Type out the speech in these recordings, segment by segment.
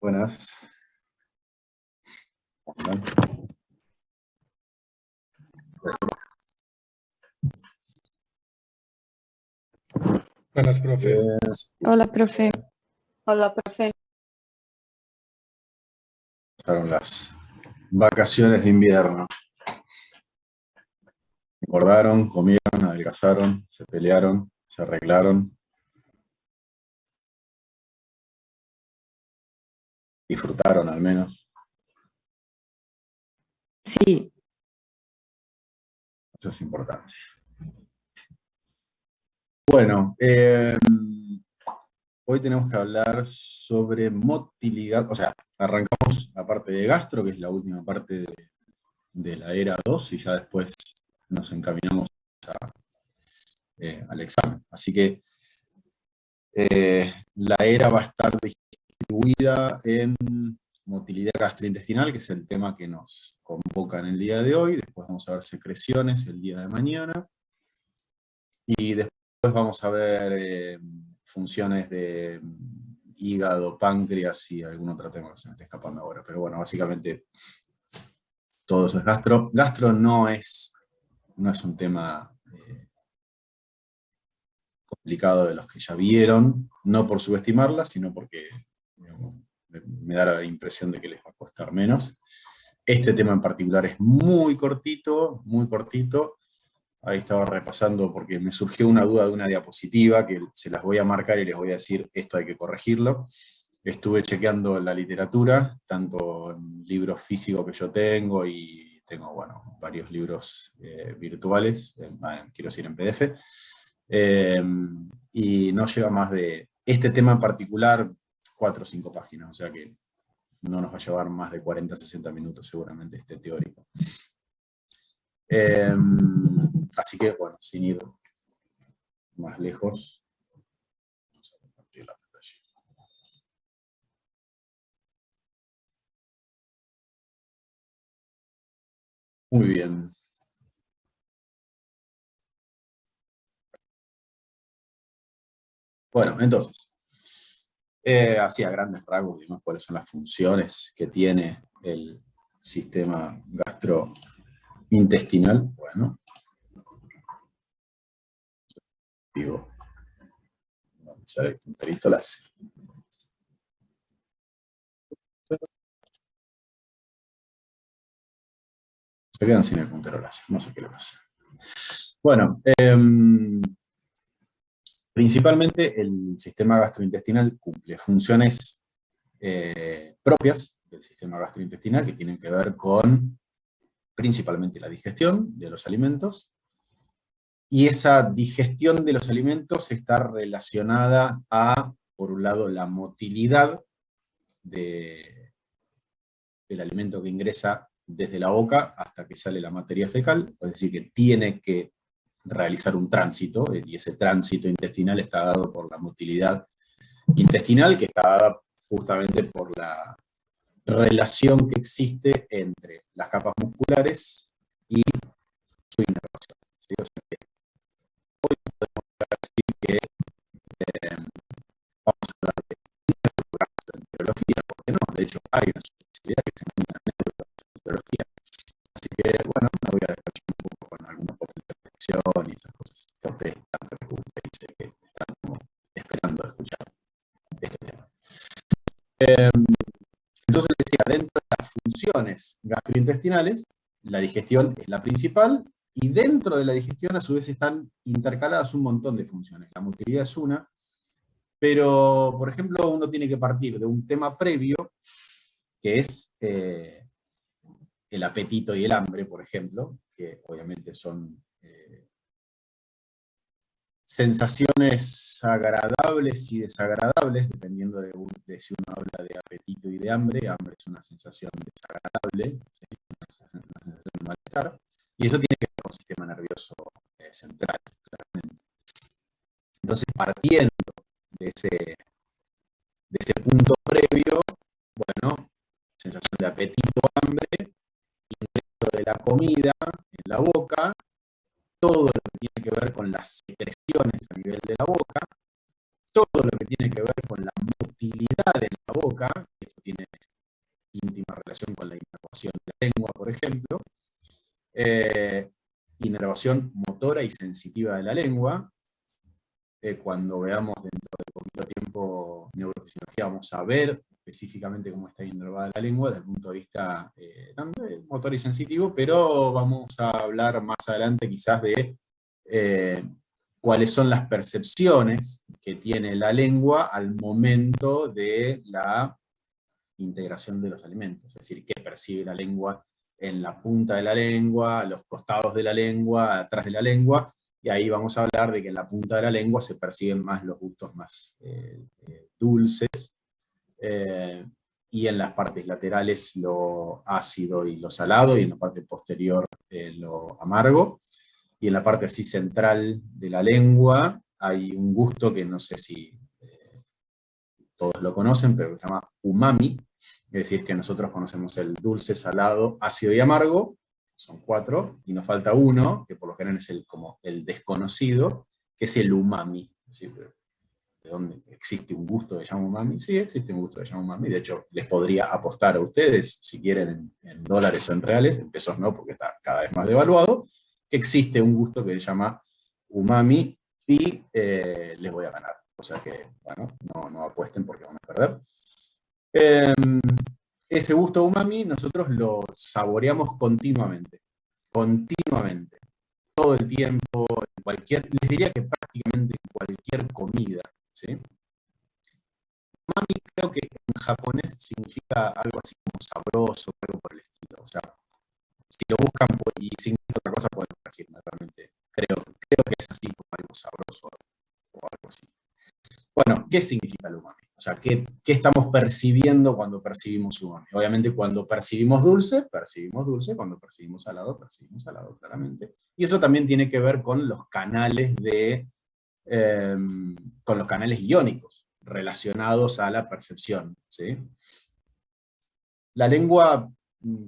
Buenas. Buenas, profe. Hola, profe. Hola, profe. Pasaron las vacaciones de invierno. Engordaron, comieron, adelgazaron, se pelearon, se arreglaron. Disfrutaron al menos. Sí, Eso es importante. Bueno, hoy tenemos que hablar sobre motilidad. O sea, arrancamos la parte de gastro, que es la última parte de la era 2, y ya después nos encaminamos al examen. Así que la era va a estar distribuida en motilidad gastrointestinal, que es el tema que nos convoca en el día de hoy. Después vamos a ver secreciones el día de mañana. Y después vamos a ver funciones de hígado, páncreas y algún otro tema que se me está escapando ahora. Pero bueno, básicamente todo eso es gastro. Gastro no es un tema complicado de los que ya vieron, no por subestimarla, sino porque digamos, me da la impresión de que les va a costar menos. Este tema en particular es muy cortito, muy cortito. Ahí estaba repasando porque me surgió una duda de una diapositiva que se las voy a marcar y les voy a decir, esto hay que corregirlo. Estuve chequeando la literatura, tanto en libros físicos que yo tengo y tengo, bueno, varios libros virtuales, quiero decir en PDF, y no lleva más de este tema en particular 4 o 5 páginas, o sea que no nos va a llevar más de 40 60 minutos seguramente este teórico. Así que, bueno, sin ir más lejos, vamos a compartir la pantalla. Muy bien. Bueno, entonces, así a grandes rasgos, digamos, cuáles son las funciones que tiene el sistema gastrointestinal. Bueno, digo, vamos a ver el punterito láser. Se quedan sin el puntero láser, no sé qué le pasa. Bueno, principalmente el sistema gastrointestinal cumple funciones propias del sistema gastrointestinal que tienen que ver con principalmente la digestión de los alimentos, y esa digestión de los alimentos está relacionada a, por un lado, la motilidad del alimento que ingresa desde la boca hasta que sale la materia fecal, es decir, que tiene que realizar un tránsito, y ese tránsito intestinal está dado por la motilidad intestinal, que está dada justamente por la relación que existe entre las capas musculares y su inervación. ¿Sí? O sea que hoy podemos decir que vamos a hablar de neurogastroenterología, porque no, de hecho hay una especialidad que se llama neurogastroenterología. Así que, bueno, me voy a despachar un poco con algunos poco de reflexión y esas cosas que a ustedes tanto les gusta y sé que están como esperando escuchar este tema. Entonces decía, dentro de las funciones gastrointestinales, la digestión es la principal, y dentro de la digestión a su vez están intercaladas un montón de funciones. La motilidad es una, pero por ejemplo uno tiene que partir de un tema previo, que es el apetito y el hambre, por ejemplo, que obviamente son sensaciones agradables y desagradables, dependiendo de si uno habla de apetito y de hambre. Hambre es una sensación desagradable, ¿sí? Una sensación de malestar, y eso tiene que ver con el sistema nervioso central, claramente. Entonces, partiendo de ese punto previo, bueno, sensación de apetito, hambre, ingreso de la comida en la boca, todo lo que tiene que ver con las secreciones a nivel de la boca, todo lo que tiene que ver con la motilidad en la boca, esto tiene íntima relación con la inervación de la lengua, por ejemplo. Inervación motora y sensitiva de la lengua. Cuando veamos dentro de poquito tiempo neurofisiología, vamos a ver específicamente cómo está inervada la lengua desde el punto de vista tanto motor y sensitivo, pero vamos a hablar más adelante quizás de cuáles son las percepciones que tiene la lengua al momento de la integración de los alimentos, es decir, qué percibe la lengua en la punta de la lengua, a los costados de la lengua, atrás de la lengua, y ahí vamos a hablar de que en la punta de la lengua se perciben más los gustos más dulces, y en las partes laterales lo ácido y lo salado, y en la parte posterior lo amargo, y en la parte así central de la lengua hay un gusto que no sé si todos lo conocen, pero que se llama umami, es decir, que nosotros conocemos el dulce, salado, ácido y amargo, son 4, y nos falta uno, que por lo general es como el desconocido, que es el umami. Es decir, ¿de dónde existe un gusto que se llama umami? Sí, existe un gusto que se llama umami, de hecho les podría apostar a ustedes, si quieren en dólares o en reales, en pesos no, porque está cada vez más devaluado, que existe un gusto que se llama umami, y les voy a ganar. O sea que, bueno, no apuesten porque van a perder. Ese gusto umami nosotros lo saboreamos continuamente, todo el tiempo, les diría que prácticamente en cualquier comida, ¿sí? Umami creo que en japonés significa algo así como sabroso, algo por el estilo. O sea, si lo buscan y significa otra cosa, pueden corregirme, realmente creo que es así como algo sabroso o algo así. Bueno, ¿qué significa el umami? O sea, ¿qué estamos percibiendo cuando percibimos umami? Obviamente cuando percibimos dulce, cuando percibimos salado, claramente. Y eso también tiene que ver con los canales con los canales iónicos relacionados a la percepción, ¿sí? La lengua,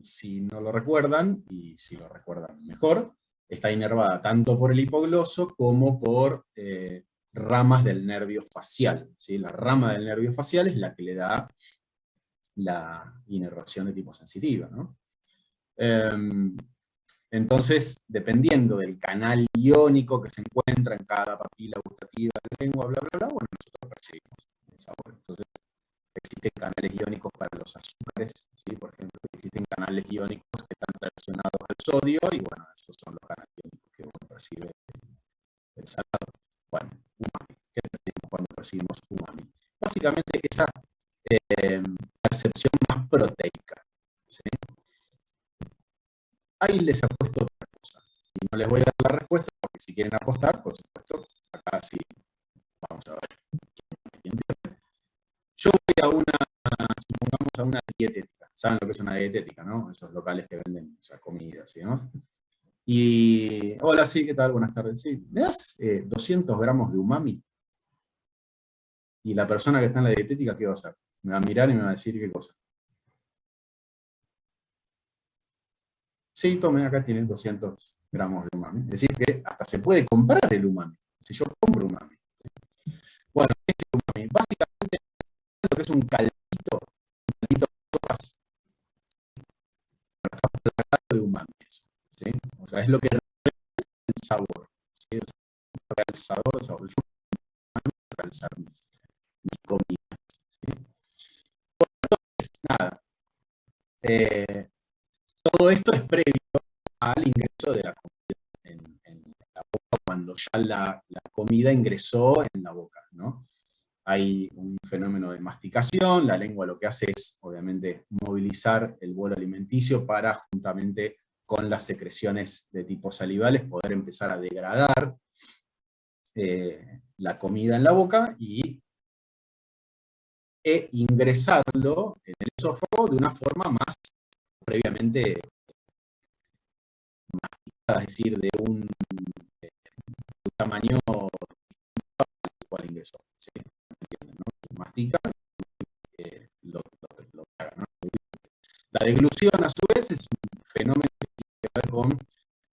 si no lo recuerdan, y si lo recuerdan mejor, está inervada tanto por el hipogloso como por ramas del nervio facial, ¿sí? La rama del nervio facial es la que le da la inervación de tipo sensitiva, ¿no? Entonces, dependiendo del canal iónico que se encuentra en cada papila gustativa de la lengua, bla, bla, bla, bueno, nosotros percibimos el sabor. Entonces, existen canales iónicos para los azúcares, ¿sí? Por ejemplo, existen canales iónicos que están relacionados al sodio, y bueno, esos son los canales iónicos que uno percibe el salado. Bueno, umami. ¿Qué percibimos cuando percibimos umami? Básicamente esa percepción más proteica, ¿sí? Ahí les apuesto otra cosa, y no les voy a dar la respuesta, porque si quieren apostar, por supuesto, acá sí, vamos a ver quién pierde. Yo voy supongamos a una dietética. ¿Saben lo que es una dietética, no? Esos locales que venden, o sea, comidas y demás. Y, hola, sí, ¿qué tal? Buenas tardes. Sí, ¿me das 200 gramos de umami? Y la persona que está en la dietética, ¿qué va a hacer? Me va a mirar y me va a decir qué cosa. Sí, tomen, acá tienen 200 gramos de umami. Es decir, que hasta se puede comprar el umami. Si yo compro umami. Bueno, ¿qué es el umami? Básicamente, lo que es un caldito de sopas, de umami. ¿Sí? O sea, es lo que realza el sabor. ¿Sí? O sea, realzador de sabor. Yo realzar mis comidas. ¿Sí? Bueno, entonces, nada. Todo esto es previo al ingreso de la comida en la boca, cuando ya la comida ingresó en la boca, ¿no? Hay un fenómeno de masticación, la lengua lo que hace es, obviamente, movilizar el bolo alimenticio para, juntamente con las secreciones de tipo salivales, poder empezar a degradar la comida en la boca e ingresarlo en el esófago de una forma más previamente masticada, es decir, de un tamaño al cual ingresó. ¿Sí? ¿Entienden, no? Se mastica, lo traga, ¿no? La deglución, a su vez, es un fenómeno que tiene que ver con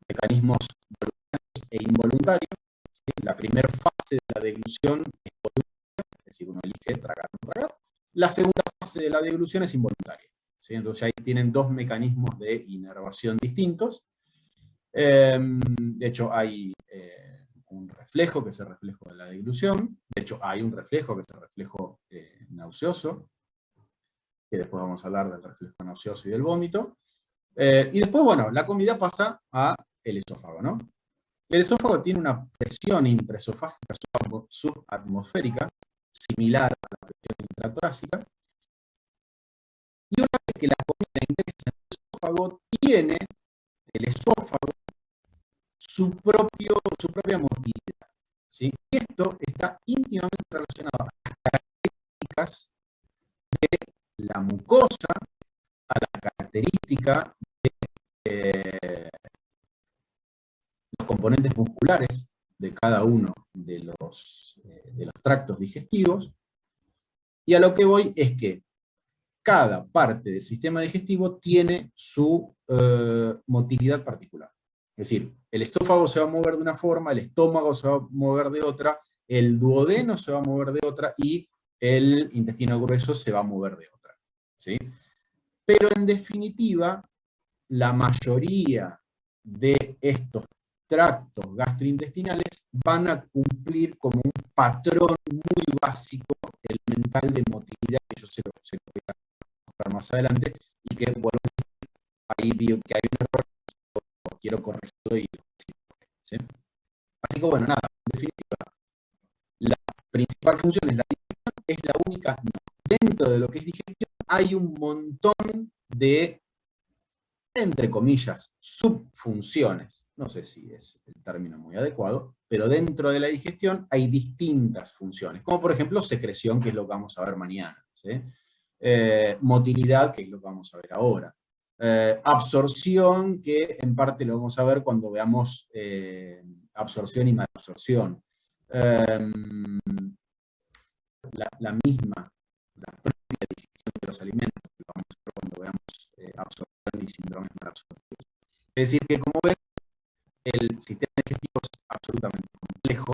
mecanismos voluntarios e involuntarios. ¿Sí? La primera fase de la deglución es voluntaria, es decir, uno elige tragar o no tragar. La segunda fase de la deglución es involuntaria. ¿sí? Entonces ahí tienen dos mecanismos de inervación distintos. De hecho, hay un reflejo, que es el reflejo de la deglución. De hecho, hay un reflejo, que es el reflejo nauseoso, que después vamos a hablar del reflejo nauseoso y del vómito. Y después, bueno, la comida pasa al esófago, ¿no? El esófago tiene una presión intraesofágica subatmosférica, similar a la presión intratorácica, y una vez que la comida ingresa en el esófago, tiene el esófago su propia motilidad, ¿sí? Y esto está íntimamente relacionado a las características de la mucosa, a la característica de los componentes musculares de cada uno de los tractos digestivos, y a lo que voy es que cada parte del sistema digestivo tiene su motilidad particular. Es decir, el esófago se va a mover de una forma, el estómago se va a mover de otra, el duodeno se va a mover de otra, y el intestino grueso se va a mover de otra, ¿sí? Pero en definitiva, la mayoría de estos tractos gastrointestinales van a cumplir como un patrón muy básico elemental de motilidad, que yo se lo voy a mostrar más adelante, y que, bueno, ahí vi que hay un error, quiero corregirlo, ¿sí? Así que, bueno, nada, en definitiva, la principal función es la digestión, es la única, no. Dentro de lo que es digestión hay un montón de, entre comillas, subfunciones. No sé si es el término muy adecuado, pero dentro de la digestión hay distintas funciones, como por ejemplo secreción, que es lo que vamos a ver mañana, ¿sí? Motilidad, que es lo que vamos a ver ahora. Absorción, que en parte lo vamos a ver cuando veamos absorción y malabsorción. La misma, la propia digestión de los alimentos, que lo vamos a ver cuando veamos absorción y síndromes malabsortivos. Es decir, que como ven, el sistema digestivo es absolutamente complejo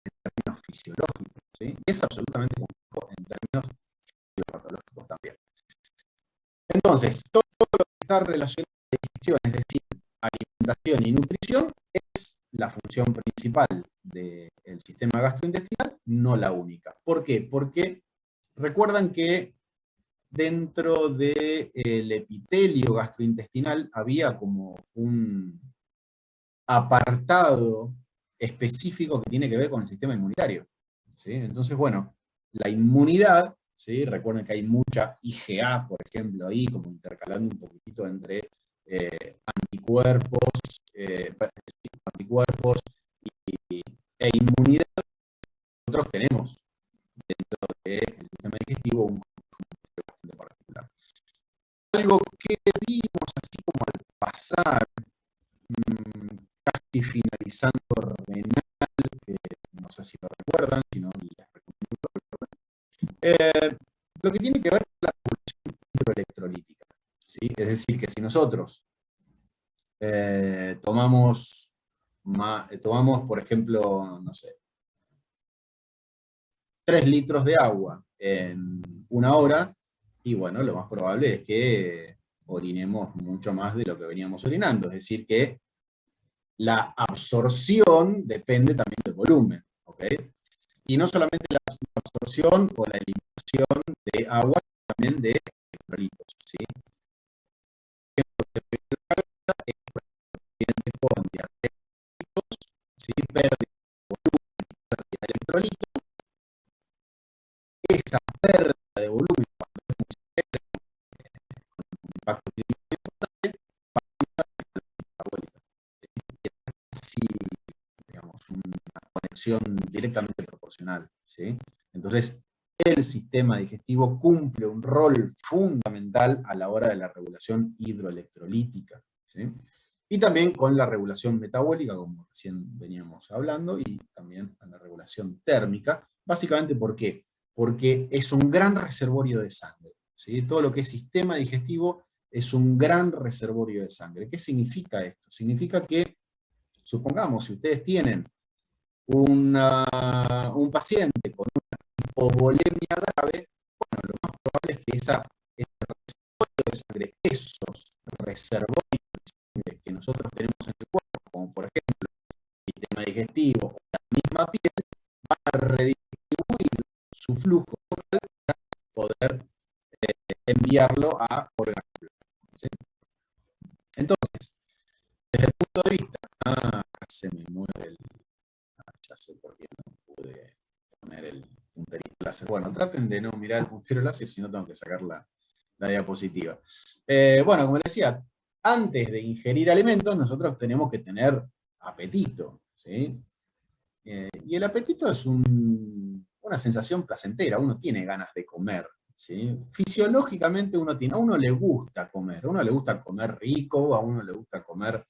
en términos fisiológicos, ¿sí? Y es absolutamente complejo en términos fisiopatológicos también. Entonces, todo lo que está relacionado a la digestión, es decir, alimentación y nutrición, es la función principal del sistema gastrointestinal, no la única. ¿Por qué? Porque recuerdan que dentro del epitelio gastrointestinal había como un apartado específico que tiene que ver con el sistema inmunitario, ¿sí? Entonces, bueno, la inmunidad, ¿sí? Recuerden que hay mucha IgA, por ejemplo, ahí, como intercalando un poquitito entre anticuerpos e inmunidad. Nosotros tenemos dentro del sistema digestivo un conjunto bastante particular. Algo que vimos así como al pasar, casi finalizando renal, que no sé si lo recuerdan, si no les recomiendo que lo recuerden. Lo que tiene que ver con la regulación hidroelectrolítica, ¿sí? Es decir, que si nosotros tomamos, por ejemplo, no sé, 3 litros de agua en una hora, y bueno, lo más probable es que orinemos mucho más de lo que veníamos orinando. Es decir, que la absorción depende también del volumen, ¿ok? Y no solamente la absorción o la eliminación de agua, también de electrolitos, ¿sí? Con diarreitos, ¿sí? Pérdida de volumen, pérdida de electrolitos. Esa pérdida de volumen, cuando es muy severa, con un impacto clínico importante, va a la metabólica. Sí, digamos, una conexión directamente proporcional, ¿sí? Entonces, el sistema digestivo cumple un rol fundamental a la hora de la regulación hidroelectrolítica, ¿sí? Y también con la regulación metabólica, como recién veníamos hablando, y también a la regulación térmica. Básicamente, ¿por qué? Porque es un gran reservorio de sangre, ¿sí? Todo lo que es sistema digestivo es un gran reservorio de sangre. ¿Qué significa esto? Significa que, supongamos, si ustedes tienen un paciente con una hipovolemia grave, bueno, lo más probable es que ese reservorio de sangre esos reservorios de sangre que nosotros tenemos en el cuerpo, como por ejemplo el sistema digestivo o la misma piel, van a redistribuir su flujo para poder enviarlo a órganos. ¿Sí? Entonces, desde el punto de vista, acá se me mueve ya sé por qué no pude poner el punterito láser. Bueno, traten de no mirar el puntero láser, si no tengo que sacar la diapositiva. Bueno, como les decía, antes de ingerir alimentos, nosotros tenemos que tener apetito, ¿sí? Y el apetito es una sensación placentera, uno tiene ganas de comer, ¿sí? Fisiológicamente a uno le gusta comer, a uno le gusta comer rico, a uno le gusta comer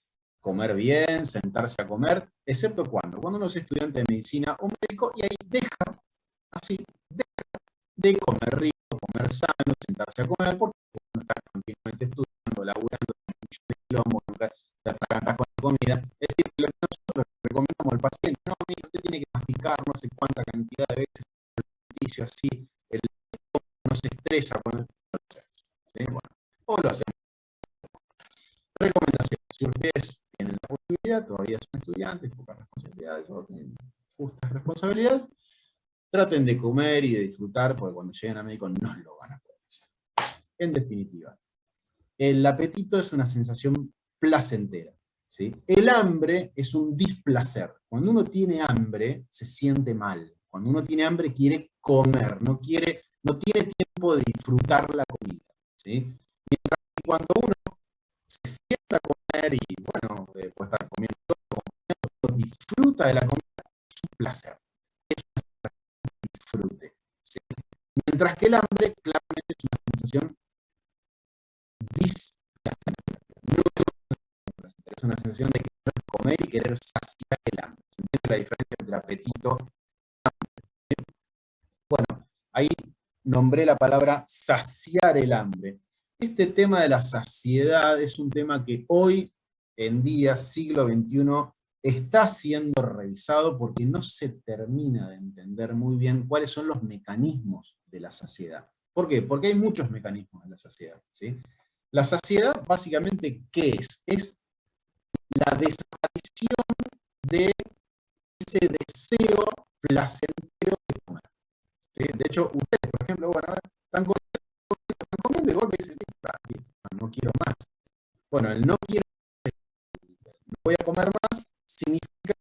bien, sentarse a comer, excepto cuando uno es estudiante de medicina o médico y ahí deja de comer rico, comer sano, sentarse a comer, porque uno está continuamente estudiando, laburando, mucho de quilombo, te atragantas con la comida. Es decir, lo que nosotros recomendamos al paciente, no, mira, usted tiene que masticar no sé cuánta cantidad de veces el alimenticio así, el estómago no se estresa con el ¿sí? Bueno, o lo hacemos. Recomendaciones, si ustedes tienen la posibilidad, todavía son estudiantes, pocas responsabilidades, o tienen justas responsabilidades, traten de comer y de disfrutar, porque cuando lleguen a médico no lo van a poder hacer. En definitiva, el apetito es una sensación placentera, ¿sí? El hambre es un displacer. Cuando uno tiene hambre, se siente mal. Cuando uno tiene hambre, quiere comer, no tiene tiempo de disfrutar la comida, ¿sí? Mientras que cuando uno se sienta a comer y, bueno, puede estar comiendo todo, disfruta de la comida, es un placer. Es un disfrute, ¿sí? Mientras que el hambre, claramente, es una sensación displacentera. No es una sensación de querer comer y querer saciar el hambre. ¿Se entiende la diferencia entre apetito y hambre? Bueno, ahí nombré la palabra saciar el hambre. Este tema de la saciedad es un tema que hoy en día, siglo XXI, está siendo revisado porque no se termina de entender muy bien cuáles son los mecanismos de la saciedad. ¿Por qué? Porque hay muchos mecanismos de la saciedad, ¿sí? La saciedad, básicamente, ¿qué es? Es la desaparición de ese deseo placentero de comer, ¿sí? De hecho, ustedes, por ejemplo, bueno, están comiendo y de golpe dicen, no quiero más. Bueno, el no quiero, no voy a comer más, significa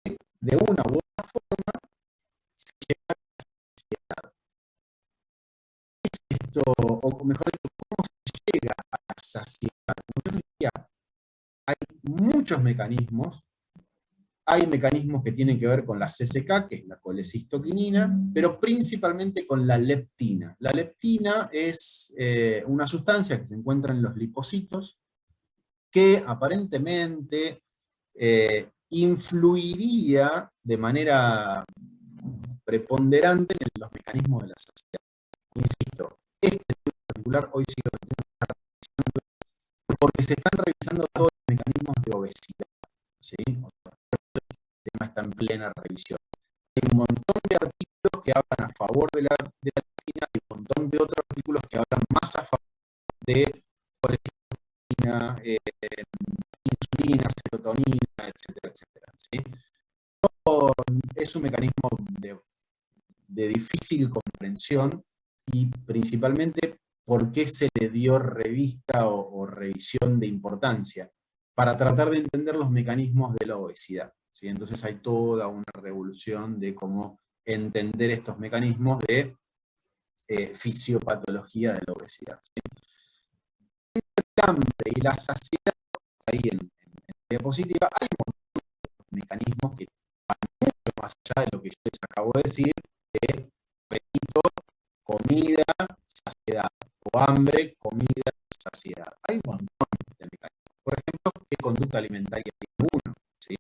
que de una u otra forma se llega a la saciedad. Esto, o mejor dicho, ¿cómo se llega a la saciedad? Como yo decía, hay muchos mecanismos. Hay mecanismos que tienen que ver con la CCK, que es la colecistoquinina, pero principalmente con la leptina. La leptina es una sustancia que se encuentra en los lipocitos que aparentemente influiría de manera preponderante en los mecanismos de la saciedad. Insisto, este tema en particular hoy sí lo está revisando porque se están revisando todos los mecanismos de obesidad, ¿sí? El tema está en plena revisión. Hay un montón de artículos que hablan a favor de la leptina y un montón de otros artículos que hablan más a favor de colecistoquina, insulina, serotonina, etcétera, etcétera, ¿sí? Es un mecanismo de difícil comprensión y principalmente por qué se le dio revista o revisión de importancia para tratar de entender los mecanismos de la obesidad, ¿sí? Entonces hay toda una revolución de cómo entender estos mecanismos de fisiopatología de la obesidad, ¿sí? El hambre y la saciedad, ahí en la diapositiva, hay un montón de mecanismos que van mucho más allá de lo que yo les acabo de decir, de apetito, comida, saciedad, o hambre, comida, saciedad. Hay un montón de mecanismos. Por ejemplo, ¿qué conducta alimentaria tiene uno? ¿Sí?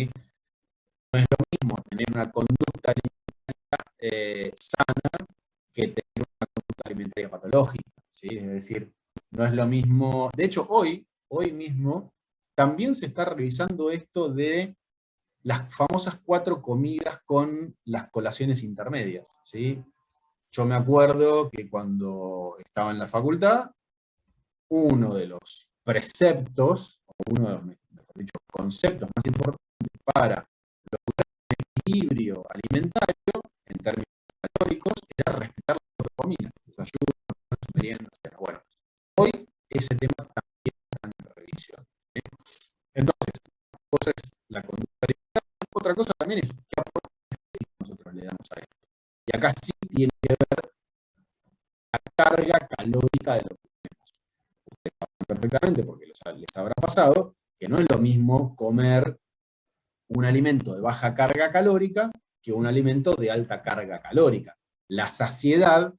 No es lo mismo tener una conducta alimentaria sana que tener una conducta alimentaria patológica, ¿sí? Es decir, no es lo mismo. De hecho, hoy mismo, también se está revisando esto de las famosas 4 comidas con las colaciones intermedias, ¿sí? Yo me acuerdo que cuando estaba en la facultad, uno de los preceptos, o uno de los, mejor dicho, conceptos más importantes para lograr un equilibrio alimentario en términos calóricos era respetar las comidas, desayuno, merienda, cena. Bueno, hoy ese tema también está en revisión. Entonces, una cosa es la conducta alimentaria, otra cosa también es qué aporte nosotros le damos a esto. Y acá sí tiene que ver la carga calórica de lo que comemos. Ustedes saben perfectamente, porque les habrá pasado, que no es lo mismo comer un alimento de baja carga calórica que un alimento de alta carga calórica. La saciedad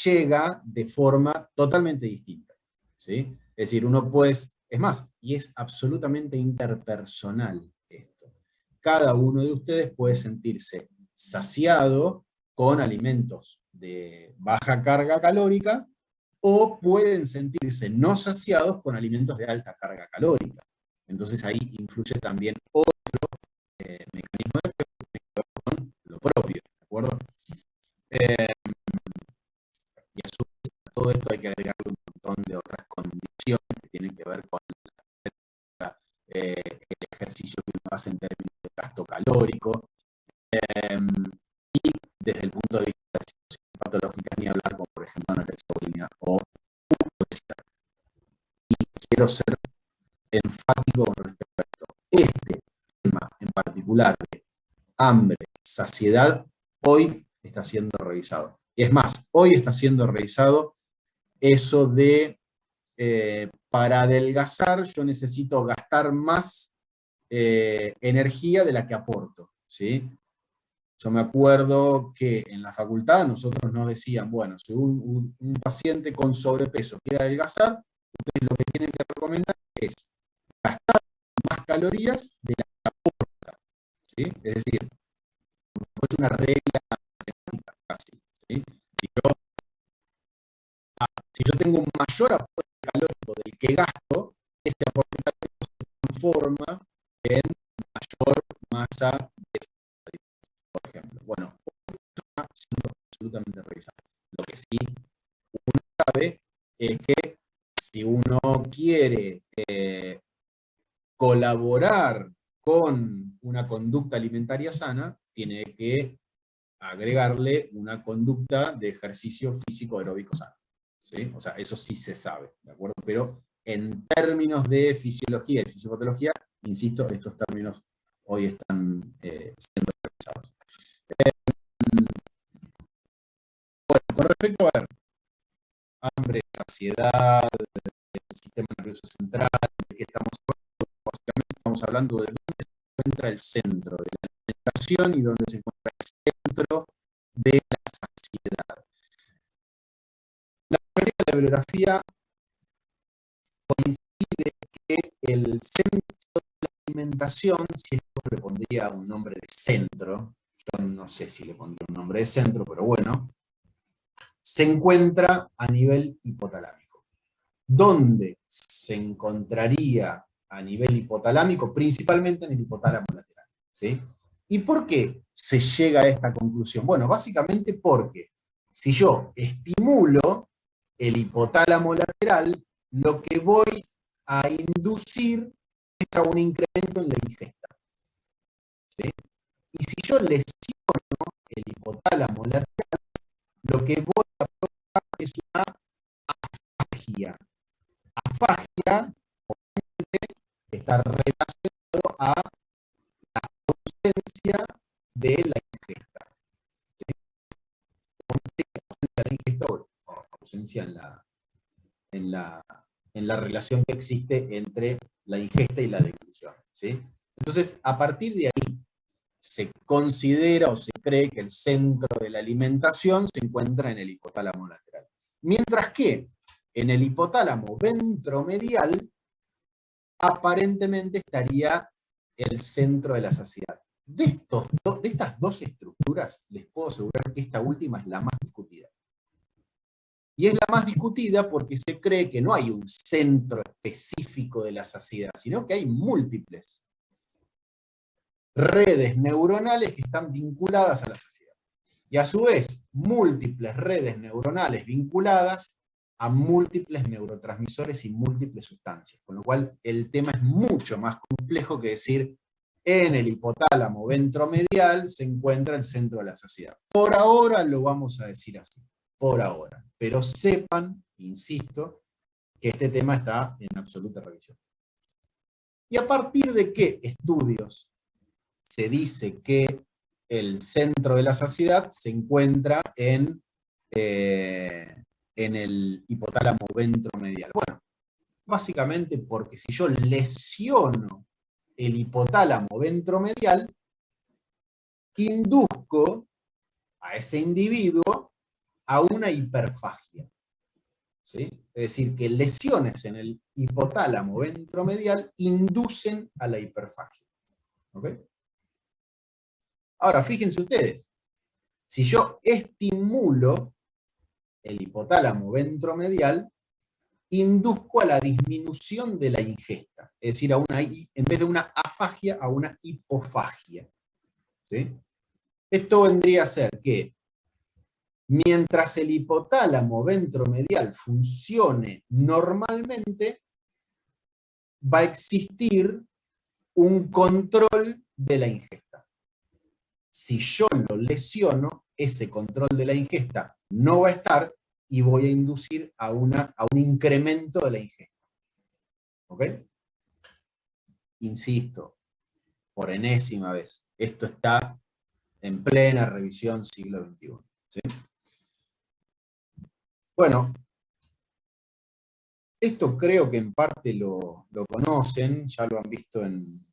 llega de forma totalmente distinta, ¿sí? Es decir, uno puede, es más, y es absolutamente interpersonal esto. Cada uno de ustedes puede sentirse saciado con alimentos de baja carga calórica o pueden sentirse no saciados con alimentos de alta carga calórica. Entonces ahí influye también otro mecanismo de efecto que tiene que ver con lo propio, ¿de acuerdo? Y a su vez a todo esto hay que agregarle un montón de otras condiciones que tienen que ver con el ejercicio que uno hace en términos de gasto calórico, y desde el punto de vista de situaciones patológicas, ni hablar como por ejemplo anorexia bulimia o obesidad. Y quiero ser enfático con respecto a esto. Este tema en particular de hambre, saciedad, hoy está siendo revisado. Es más, hoy está siendo revisado eso de para adelgazar yo necesito gastar más energía de la que aporto, ¿sí? Yo me acuerdo que en la facultad nosotros nos decían, bueno, si un paciente con sobrepeso quiere adelgazar, ustedes lo que tienen que recomendar es gastar más calorías de las que aporta, ¿sí? Es decir, es una regla matemática casi, ¿sí? Si yo tengo un mayor aporte calórico del que gasto, ese aporte calórico se transforma en mayor masa de esa, por ejemplo. Bueno, esto está siendo absolutamente revisado. Lo que sí uno sabe es que si uno quiere colaborar con una conducta alimentaria sana, tiene que agregarle una conducta de ejercicio físico aeróbico sano, ¿sí? O sea, eso sí se sabe, ¿de acuerdo? Pero en términos de fisiología y fisiopatología, insisto, estos términos hoy están siendo revisados. Bueno, con respecto a hambre, saciedad, el sistema nervioso central, ¿de qué estamos hablando? Básicamente estamos hablando de dónde se encuentra el centro de la alimentación y dónde se encuentra el centro de la saciedad. La mayoría de la bibliografía coincide que el centro de la alimentación, si esto le pondría un nombre de centro, yo no sé si le pondría un nombre de centro, pero bueno, se encuentra a nivel hipotalámico. ¿Dónde se encontraría a nivel hipotalámico? Principalmente en el hipotálamo lateral, ¿sí? ¿Y por qué se llega a esta conclusión? Bueno, básicamente porque si yo estimulo el hipotálamo lateral, lo que voy a inducir es a un incremento en la ingesta, ¿sí? Y si yo lesiono el hipotálamo lateral, lo que voy a provocar es una afagia. Afagia, obviamente, está relacionado a la ausencia de la ingesta. ¿Sí? Ausencia de la ingesta o ausencia en la relación que existe entre la ingesta y la deglución, ¿sí? Entonces, a partir de ahí, se considera o se cree que el centro de la alimentación se encuentra en el hipotálamo lateral. Mientras que en el hipotálamo ventromedial aparentemente estaría el centro de la saciedad. De estas dos estructuras, les puedo asegurar que esta última es la más discutida. Y es la más discutida porque se cree que no hay un centro específico de la saciedad, sino que hay múltiples redes neuronales que están vinculadas a la saciedad. Y a su vez, múltiples redes neuronales vinculadas a múltiples neurotransmisores y múltiples sustancias, con lo cual el tema es mucho más complejo que decir, en el hipotálamo ventromedial se encuentra el centro de la saciedad. Por ahora lo vamos a decir así, por ahora, pero sepan, insisto, que este tema está en absoluta revisión. ¿Y a partir de qué estudios se dice que el centro de la saciedad se encuentra en el hipotálamo ventromedial? Bueno, básicamente porque si yo lesiono el hipotálamo ventromedial, induzco a ese individuo a una hiperfagia. ¿Sí? Es decir, que lesiones en el hipotálamo ventromedial inducen a la hiperfagia. ¿Ok? Ahora, fíjense ustedes, si yo estimulo el hipotálamo ventromedial, induzco a la disminución de la ingesta, es decir, en vez de una afagia, a una hipofagia. ¿Sí? Esto vendría a ser que mientras el hipotálamo ventromedial funcione normalmente, va a existir un control de la ingesta. Si yo lo lesiono, ese control de la ingesta no va a estar y voy a inducir a un incremento de la ingesta. ¿Ok? Insisto, por enésima vez, esto está en plena revisión siglo XXI. ¿Sí? Bueno, esto creo que en parte lo conocen, ya lo han visto en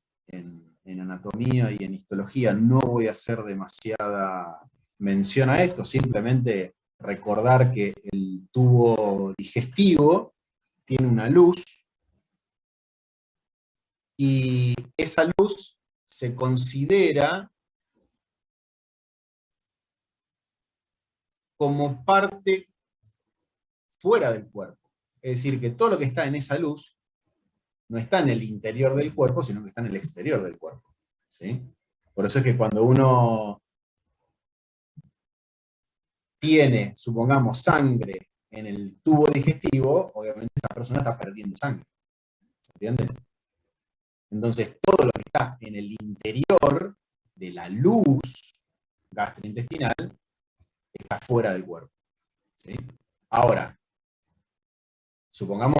anatomía y en histología. No voy a hacer demasiada mención a esto, simplemente recordar que el tubo digestivo tiene una luz, y esa luz se considera como parte fuera del cuerpo. Es decir, que todo lo que está en esa luz no está en el interior del cuerpo, sino que está en el exterior del cuerpo. ¿Sí? Por eso es que cuando uno tiene, supongamos, sangre en el tubo digestivo, obviamente esa persona está perdiendo sangre. ¿Entienden? Entonces, todo lo que está en el interior de la luz gastrointestinal está fuera del cuerpo. ¿Sí? Ahora, supongamos,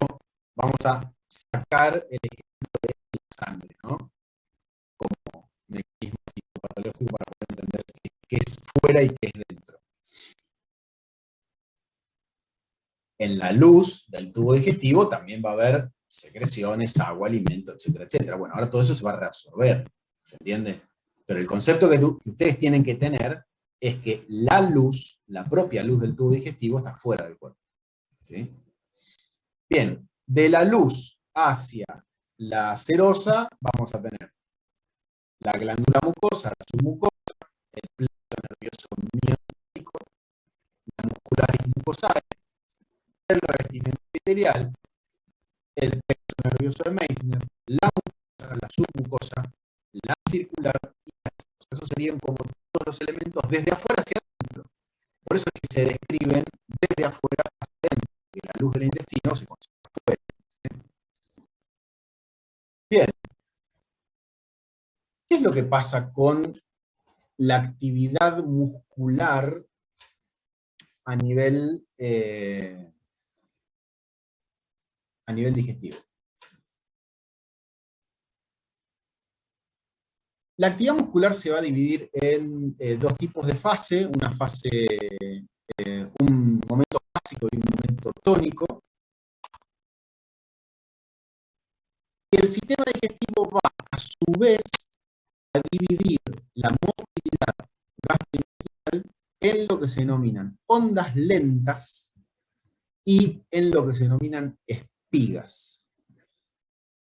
vamos a sacar el ejemplo de la sangre, ¿no? Como mecanismo fisiopatológico para poder entender qué es fuera y qué es dentro. En la luz del tubo digestivo también va a haber secreciones, agua, alimento, etcétera, etcétera. Bueno, ahora todo eso se va a reabsorber, ¿se entiende? Pero el concepto que ustedes tienen que tener es que la luz, la propia luz del tubo digestivo, está fuera del cuerpo. ¿Sí? Bien, de la luz hacia la serosa vamos a tener la glándula mucosa, la submucosa, el plexo nervioso miocárdico, la muscularis mucosae, el revestimiento epitelial, el plexo nervioso de Meissner, la mucosa, la submucosa, la circular y la serosa. Esos serían como todos los elementos desde afuera hacia adentro. Por eso es que se describen desde afuera hacia adentro, que la luz del intestino se concentra afuera. Bien, ¿qué es lo que pasa con la actividad muscular a nivel digestivo? La actividad muscular se va a dividir en dos tipos de fase, una fase, un momento básico y un momento tónico. Y el sistema digestivo va a su vez a dividir la motilidad gastrointestinal en lo que se denominan ondas lentas y en lo que se denominan espigas.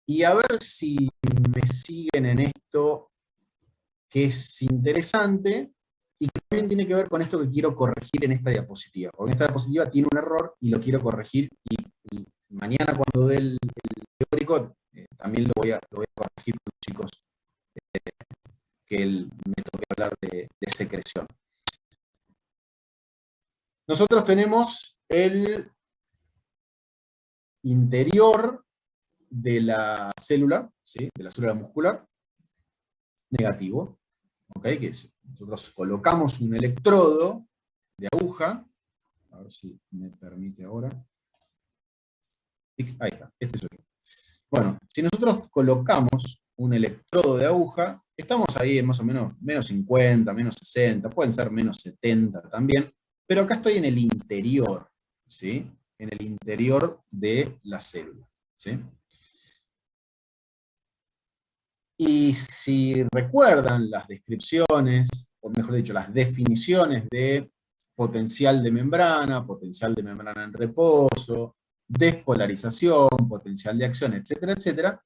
Y a ver si me siguen en esto, que es interesante y que también tiene que ver con esto que quiero corregir en esta diapositiva. Porque esta diapositiva tiene un error y lo quiero corregir, y mañana cuando dé el teórico también lo voy a corregir con los chicos, que me toque hablar de secreción. Nosotros tenemos el interior de la célula, ¿sí? De la célula muscular, negativo. ¿Ok? Que es, nosotros colocamos un electrodo de aguja, a ver si me permite ahora. Ahí está, este soy yo. Bueno, si nosotros colocamos un electrodo de aguja, estamos ahí en más o menos menos 50, menos 60, pueden ser menos 70 también, pero acá estoy en el interior, ¿sí? En el interior de la célula, ¿sí? Y si recuerdan las descripciones, o mejor dicho, las definiciones de potencial de membrana en reposo, despolarización, potencial de acción, etcétera, etcétera,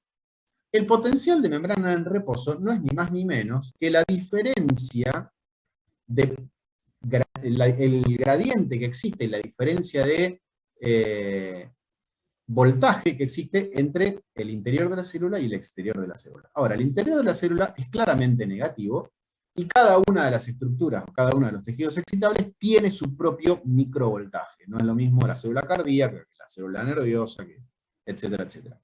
el potencial de membrana en reposo no es ni más ni menos que la diferencia de el gradiente que existe, la diferencia de voltaje que existe entre el interior de la célula y el exterior de la célula. Ahora, el interior de la célula es claramente negativo y cada una de las estructuras, cada uno de los tejidos excitables tiene su propio microvoltaje. No es lo mismo la célula cardíaca que la célula nerviosa, etcétera, etcétera.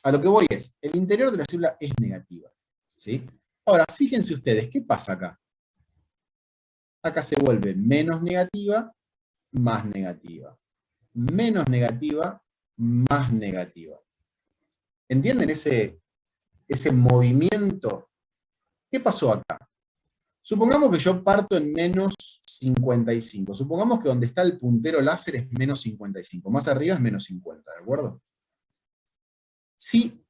A lo que voy es, el interior de la célula es negativa, ¿sí? Ahora, fíjense ustedes, ¿qué pasa acá? Acá se vuelve menos negativa, más negativa. Menos negativa, más negativa. ¿Entienden ese movimiento? ¿Qué pasó acá? Supongamos que yo parto en menos 55. Supongamos que donde está el puntero láser es menos 55. Más arriba es menos 50, ¿de acuerdo? Si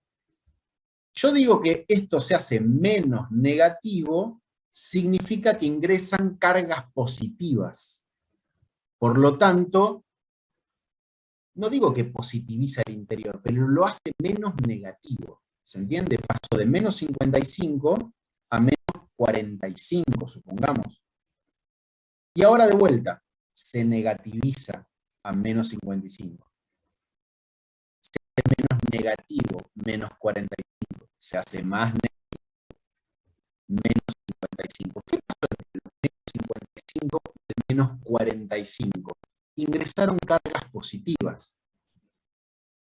yo digo que esto se hace menos negativo, significa que ingresan cargas positivas. Por lo tanto, no digo que positiviza el interior, pero lo hace menos negativo. ¿Se entiende? Pasó de menos 55 a menos 45, supongamos. Y ahora de vuelta, se negativiza a menos 55. Se hace menos negativo, menos 45. Se hace más negativo, menos 55. ¿Qué pasó entre el menos 55 y el menos 45? Ingresaron cargas positivas.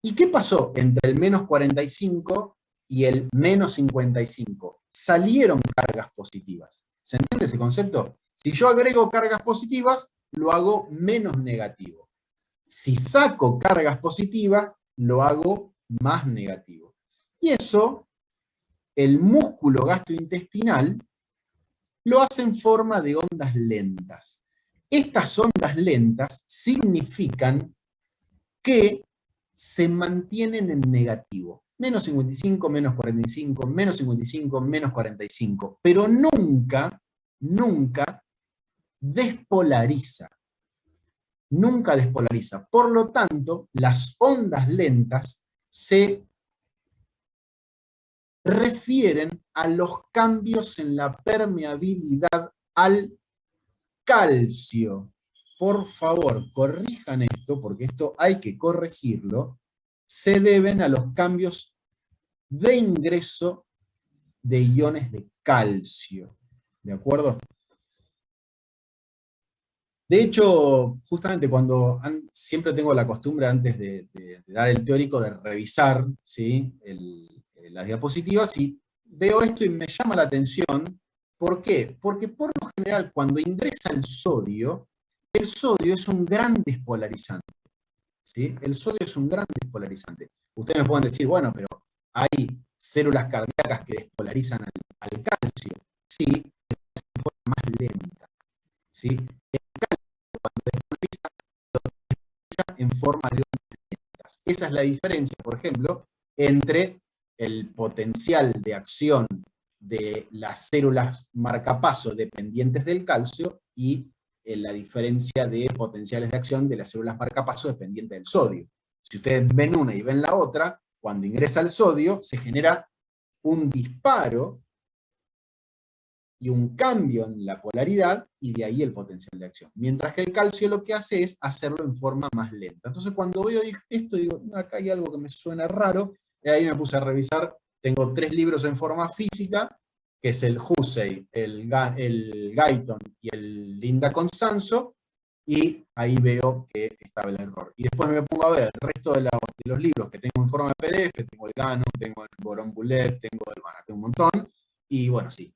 ¿Y qué pasó entre el menos 45 y el menos 55? Salieron cargas positivas. ¿Se entiende ese concepto? Si yo agrego cargas positivas, lo hago menos negativo. Si saco cargas positivas, lo hago más negativo. Y eso, el músculo gastrointestinal lo hace en forma de ondas lentas. Estas ondas lentas significan que se mantienen en negativo. Menos 55, menos 45, menos 55, menos 45. Pero nunca, nunca despolariza. Nunca despolariza. Por lo tanto, las ondas lentas se refieren a los cambios en la permeabilidad al calcio. Por favor, corrijan esto, porque esto hay que corregirlo. Se deben a los cambios de ingreso de iones de calcio. ¿De acuerdo? De hecho, justamente cuando siempre tengo la costumbre antes de dar el teórico de revisar, ¿sí? Las diapositivas, y veo esto y me llama la atención. ¿Por qué? Porque por lo general cuando ingresa el sodio es un gran despolarizante. ¿Sí? El sodio es un gran despolarizante. Ustedes me pueden decir, bueno, pero hay células cardíacas que despolarizan al calcio. Sí, pero es de forma más lenta. ¿Sí? El calcio cuando despolariza, lo despolariza en forma de ondas lentas. Esa es la diferencia, por ejemplo, entre el potencial de acción de las células marcapaso dependientes del calcio y la diferencia de potenciales de acción de las células marcapaso dependientes del sodio. Si ustedes ven una y ven la otra, cuando ingresa el sodio se genera un disparo y un cambio en la polaridad, y de ahí el potencial de acción. Mientras que el calcio lo que hace es hacerlo en forma más lenta. Entonces cuando veo esto digo, acá hay algo que me suena raro, y ahí me puse a revisar. Tengo 3 libros en forma física, que es el Hussey, el Guyton y el Linda Constanzo, y ahí veo que estaba el error. Y después me pongo a ver el resto de los libros que tengo en forma de PDF, tengo el Gano, tengo el Borón Bullet, tengo un montón, y bueno, sí,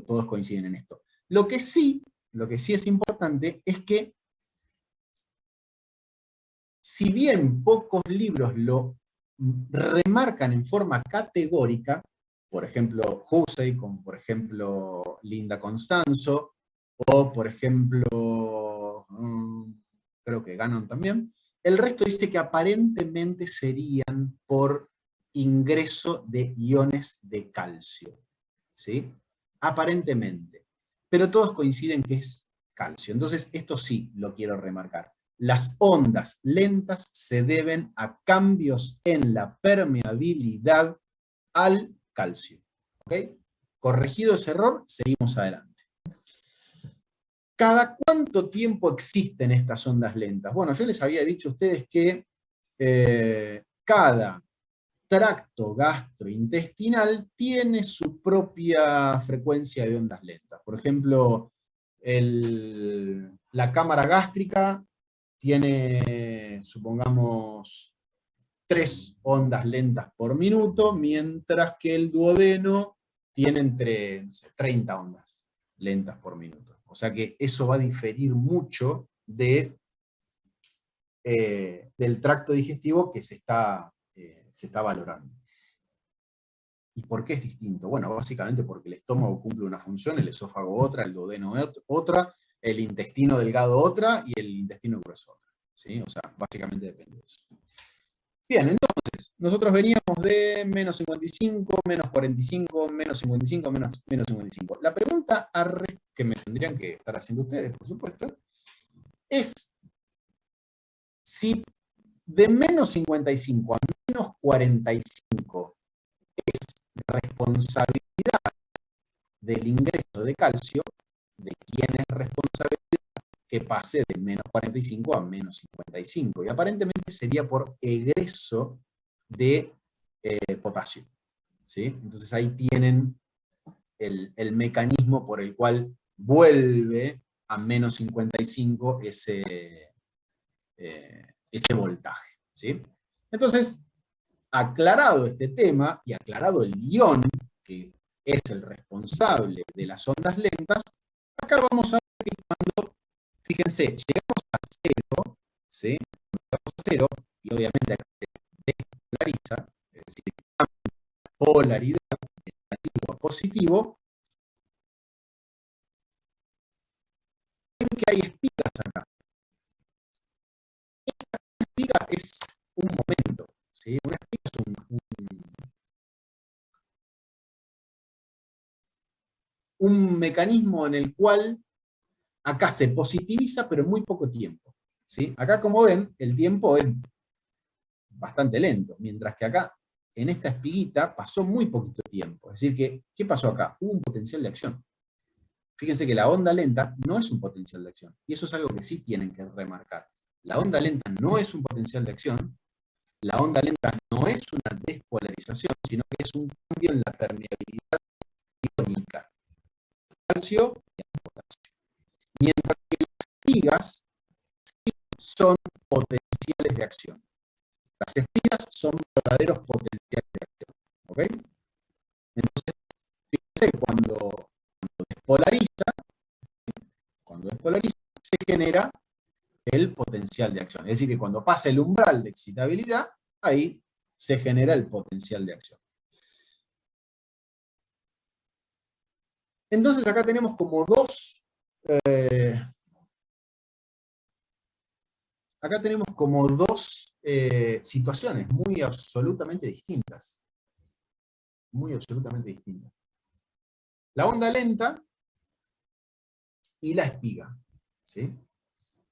todos coinciden en esto. Lo que sí es importante es que, si bien pocos libros lo remarcan en forma categórica, por ejemplo Hussey, como por ejemplo Linda Constanzo, o por ejemplo, creo que Gannon también, el resto dice que aparentemente serían por ingreso de iones de calcio, ¿sí? Aparentemente. Pero todos coinciden que es calcio. Entonces, esto sí lo quiero remarcar. Las ondas lentas se deben a cambios en la permeabilidad al calcio. ¿Ok? Corregido ese error, seguimos adelante. ¿Cada cuánto tiempo existen estas ondas lentas? Bueno, yo les había dicho a ustedes que cada tracto gastrointestinal tiene su propia frecuencia de ondas lentas. Por ejemplo, la cámara gástrica tiene, supongamos, 3 ondas lentas por minuto, mientras que el duodeno tiene entre, no sé, 30 ondas lentas por minuto. O sea que eso va a diferir mucho del tracto digestivo que se está valorando. ¿Y por qué es distinto? Bueno, básicamente porque el estómago cumple una función, el esófago otra, el duodeno otra, el intestino delgado otra y el intestino grueso otra. ¿Sí? O sea, básicamente depende de eso. Bien, entonces, nosotros veníamos de menos 55, menos 45, menos 55, menos 55. La pregunta que me tendrían que estar haciendo ustedes, por supuesto, es si de menos 55 a menos 45 es responsabilidad del ingreso de calcio, de quién es responsabilidad que pase de menos 45 a menos 55. Y aparentemente sería por egreso de potasio. ¿Sí? Entonces ahí tienen el mecanismo por el cual vuelve a menos 55 ese voltaje. ¿Sí? Entonces, aclarado este tema y aclarado el ion, que es el responsable de las ondas lentas, acá vamos a ver que cuando, fíjense, llegamos a cero, ¿sí? Llegamos a cero, y obviamente acá se despolariza, es decir, cambia la polaridad de negativo a positivo, ven que hay espigas acá. Esta espiga es un momento, ¿sí? Una espiga es un mecanismo en el cual acá se positiviza, pero en muy poco tiempo. ¿Sí? Acá, como ven, el tiempo es bastante lento, mientras que acá, en esta espiguita, pasó muy poquito tiempo. Es decir, ¿qué pasó acá? Hubo un potencial de acción. Fíjense que la onda lenta no es un potencial de acción, y eso es algo que sí tienen que remarcar. La onda lenta no es un potencial de acción, la onda lenta no es una despolarización, sino que es un cambio en la permeabilidad iónica, calcio y potasio. Mientras que las espigas sí son potenciales de acción. Las espigas son verdaderos potenciales de acción. ¿Ok? Entonces, fíjense que cuando despolariza, se genera el potencial de acción. Es decir, que cuando pasa el umbral de excitabilidad, ahí se genera el potencial de acción. Entonces acá tenemos como dos situaciones muy absolutamente distintas. Muy absolutamente distintas. La onda lenta y la espiga. ¿Sí?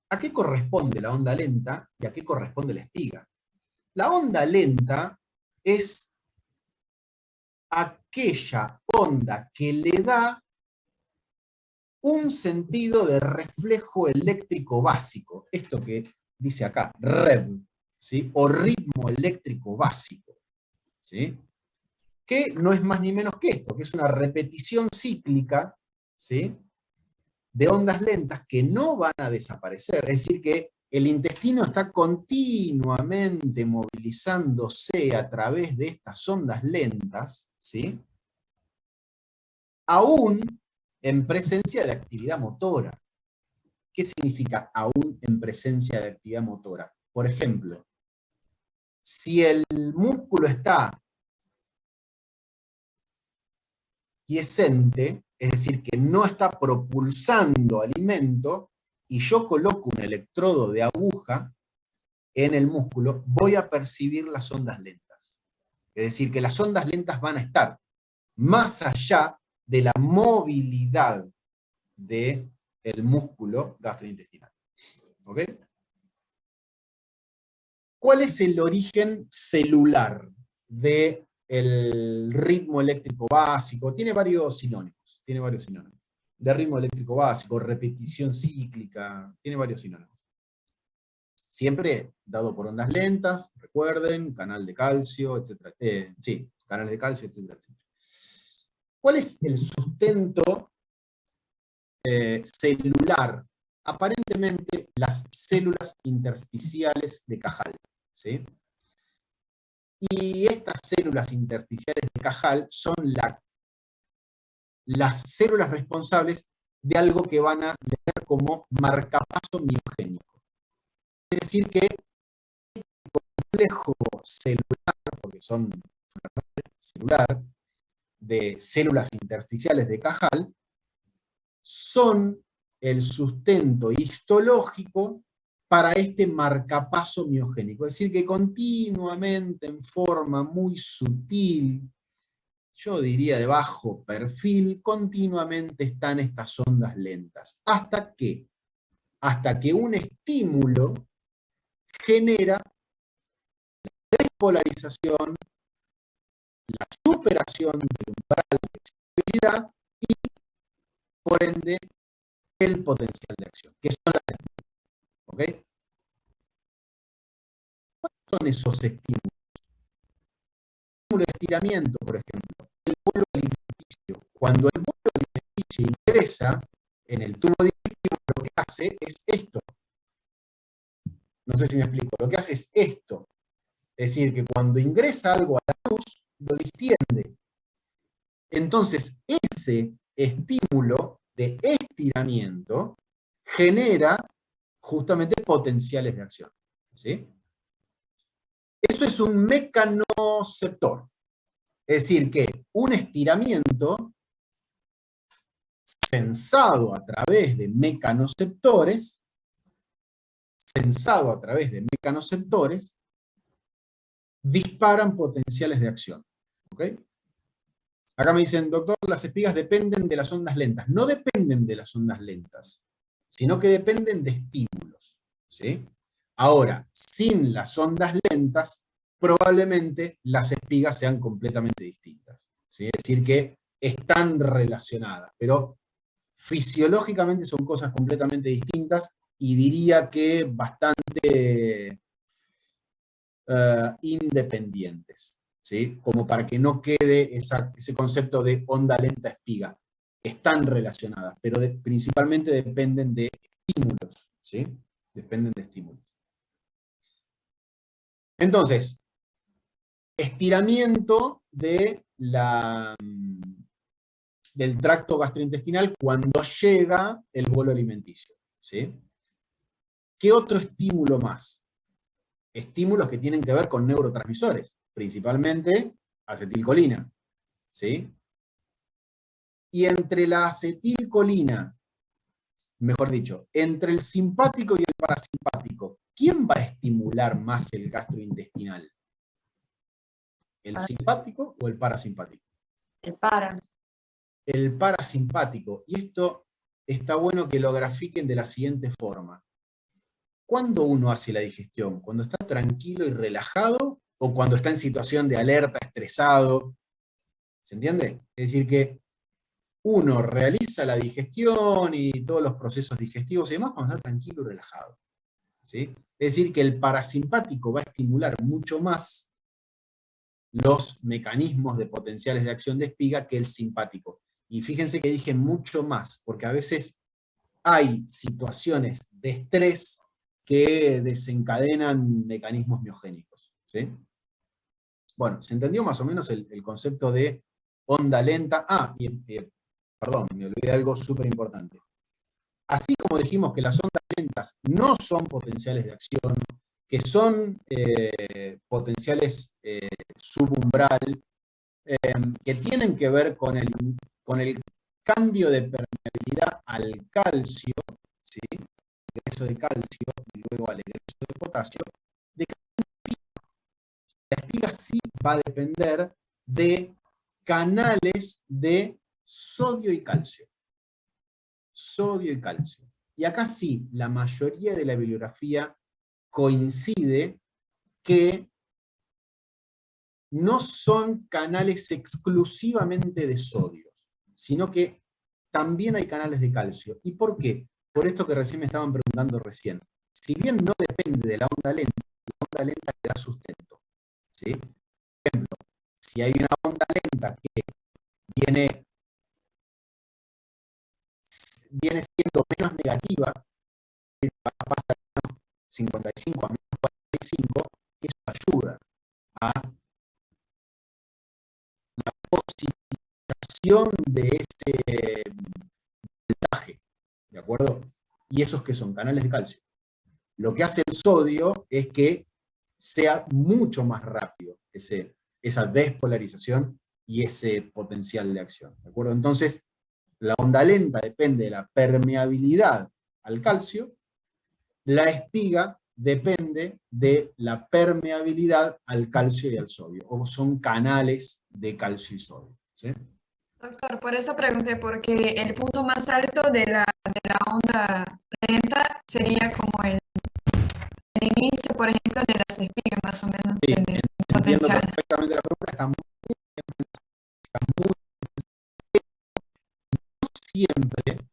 ¿A qué corresponde la onda lenta y a qué corresponde la espiga? La onda lenta es aquella onda que le da un sentido de reflejo eléctrico básico. Esto que dice acá, REV, ¿sí? O ritmo eléctrico básico. ¿Sí? Que no es más ni menos que esto, que es una repetición cíclica, ¿sí? de ondas lentas que no van a desaparecer, es decir, que el intestino está continuamente movilizándose a través de estas ondas lentas, ¿sí? Aún en presencia de actividad motora. ¿Qué significa aún en presencia de actividad motora? Por ejemplo, si el músculo está quiescente, es decir, que no está propulsando alimento, y yo coloco un electrodo de aguja en el músculo, voy a percibir las ondas lentas. Es decir, que las ondas lentas van a estar más allá de la movilidad del músculo gastrointestinal. ¿Ok? ¿Cuál es el origen celular del ritmo eléctrico básico? Tiene varios sinónimos. De ritmo eléctrico básico, repetición cíclica, tiene varios sinónimos. Siempre dado por ondas lentas, recuerden, canal de calcio, etc. Sí, canales de calcio, etc., etcétera. ¿Cuál es el sustento celular? Aparentemente, las células intersticiales de Cajal, ¿sí? Y estas células intersticiales de Cajal son las células responsables de algo que van a leer como marcapaso miogénico. Es decir, que el complejo celular, porque son una red celular de células intersticiales de Cajal, son el sustento histológico para este marcapaso miogénico. Es decir, que continuamente, en forma muy sutil, yo diría de bajo perfil, continuamente están estas ondas lentas. ¿Hasta qué? Hasta que un estímulo genera la despolarización, la superación del umbral de excitabilidad y, por ende, el potencial de acción, que son las estímulos. ¿Ok? ¿Cuáles son esos estímulos? Estímulo de estiramiento, por ejemplo, el bolo alimenticio. Cuando el bolo alimenticio ingresa en el tubo digestivo, lo que hace es esto. No sé si me explico. Lo que hace es esto. Es decir, que cuando ingresa algo a la luz, lo distiende. Entonces, ese estímulo de estiramiento genera justamente potenciales de acción. ¿Sí? Eso es un mecanoceptor. Es decir, que un estiramiento sensado a través de mecanoceptores, disparan potenciales de acción. ¿Ok? Acá me dicen, doctor, las espigas dependen de las ondas lentas. No dependen de las ondas lentas, sino que dependen de estímulos. ¿Sí? Ahora, sin las ondas lentas, probablemente las espigas sean completamente distintas. ¿Sí? Es decir, que están relacionadas, pero fisiológicamente son cosas completamente distintas y diría que bastante independientes. ¿Sí? Como para que no quede ese concepto de onda lenta espiga. Están relacionadas, pero principalmente dependen de estímulos. ¿Sí? Dependen de estímulos. Entonces, estiramiento del tracto gastrointestinal cuando llega el bolo alimenticio. ¿Sí? ¿Qué otro estímulo más? Estímulos que tienen que ver con neurotransmisores, principalmente acetilcolina. ¿Sí? Y entre la acetilcolina, mejor dicho, entre el simpático y el parasimpático, ¿quién va a estimular más el gastrointestinal? ¿El simpático o el parasimpático? El parasimpático. Y esto está bueno que lo grafiquen de la siguiente forma. ¿Cuándo uno hace la digestión? ¿Cuando está tranquilo y relajado? ¿O cuando está en situación de alerta, estresado? ¿Se entiende? Es decir que uno realiza la digestión y todos los procesos digestivos y demás cuando está tranquilo y relajado. ¿Sí? Es decir que el parasimpático va a estimular mucho más los mecanismos de potenciales de acción de espiga que el simpático. Y fíjense que dije mucho más, porque a veces hay situaciones de estrés que desencadenan mecanismos miogénicos, ¿sí? Bueno, ¿se entendió más o menos el concepto de onda lenta? Perdón, me olvidé de algo súper importante. Así como dijimos que las ondas lentas no son potenciales de acción, que son potenciales subumbral, que tienen que ver con el cambio de permeabilidad al calcio, ¿sí? Egreso de calcio y luego al egreso de potasio, de la espiga sí va a depender de canales de sodio y calcio. Sodio y calcio. Y acá sí, la mayoría de la bibliografía coincide que no son canales exclusivamente de sodio, sino que también hay canales de calcio. ¿Y por qué? Por esto que recién me estaban preguntando recién. Si bien no depende de la onda lenta le da sustento, ¿sí? Por ejemplo, si hay una onda lenta que viene siendo menos negativa, pasa de menos 55 a menos 45, eso ayuda a la positivación de ese voltaje, ¿de acuerdo? Y esos que son canales de calcio. Lo que hace el sodio es que sea mucho más rápido esa despolarización y ese potencial de acción, ¿de acuerdo? Entonces, la onda lenta depende de la permeabilidad al calcio, la espiga depende de la permeabilidad al calcio y al sodio, o son canales de calcio y sodio, ¿sí? Doctor, por eso pregunté, porque el punto más alto de la onda lenta sería como el inicio, por ejemplo, de las espigas, más o menos, Sí, del entiendo potencial. perfectamente la pregunta, está muy siempre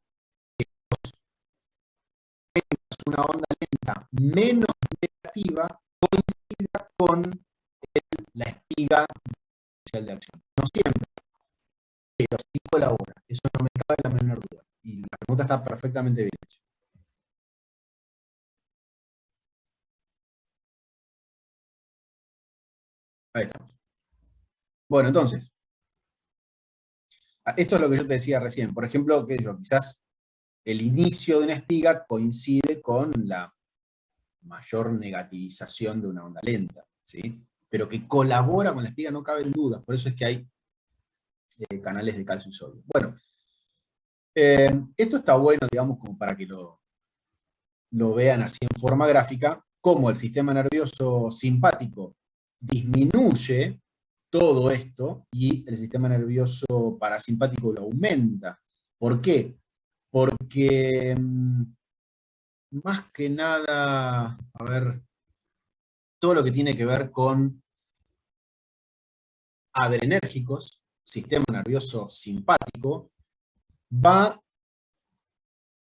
una onda lenta menos negativa coincida con la espiga potencial de acción. No siempre, pero sí colabora. Eso no me cabe la menor duda. Y la pregunta está perfectamente bien hecha. Ahí estamos. Bueno, entonces, esto es lo que yo te decía recién. Por ejemplo, que quizás el inicio de una espiga coincide con la mayor negativización de una onda lenta, ¿sí? Pero que colabora con la espiga no cabe en duda. Por eso es que hay canales de calcio y sodio. Bueno, esto está bueno, digamos, como para que lo vean así en forma gráfica, cómo el sistema nervioso simpático disminuye todo esto y el sistema nervioso parasimpático lo aumenta. ¿Por qué? Porque más que nada, a ver, todo lo que tiene que ver con adrenérgicos, sistema nervioso simpático, va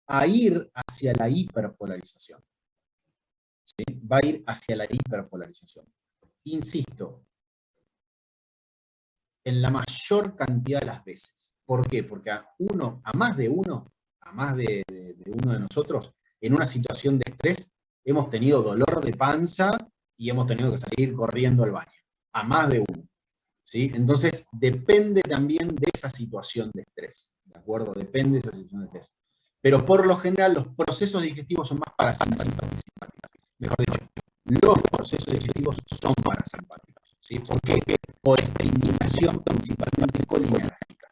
a ir hacia la hiperpolarización. ¿Sí? Va a ir hacia la hiperpolarización. Insisto, en la mayor cantidad de las veces. ¿Por qué? Porque a más de uno de nosotros, en una situación de estrés, hemos tenido dolor de panza y hemos tenido que salir corriendo al baño. A más de uno. ¿Sí? Entonces, depende también de esa situación de estrés. ¿De acuerdo? Depende de esa situación de estrés. Pero por lo general, los procesos digestivos son más parasimpáticos. Mejor dicho, los procesos digestivos son parasimpáticos. ¿Sí? ¿Por qué? Por estimulación principalmente colinérgica.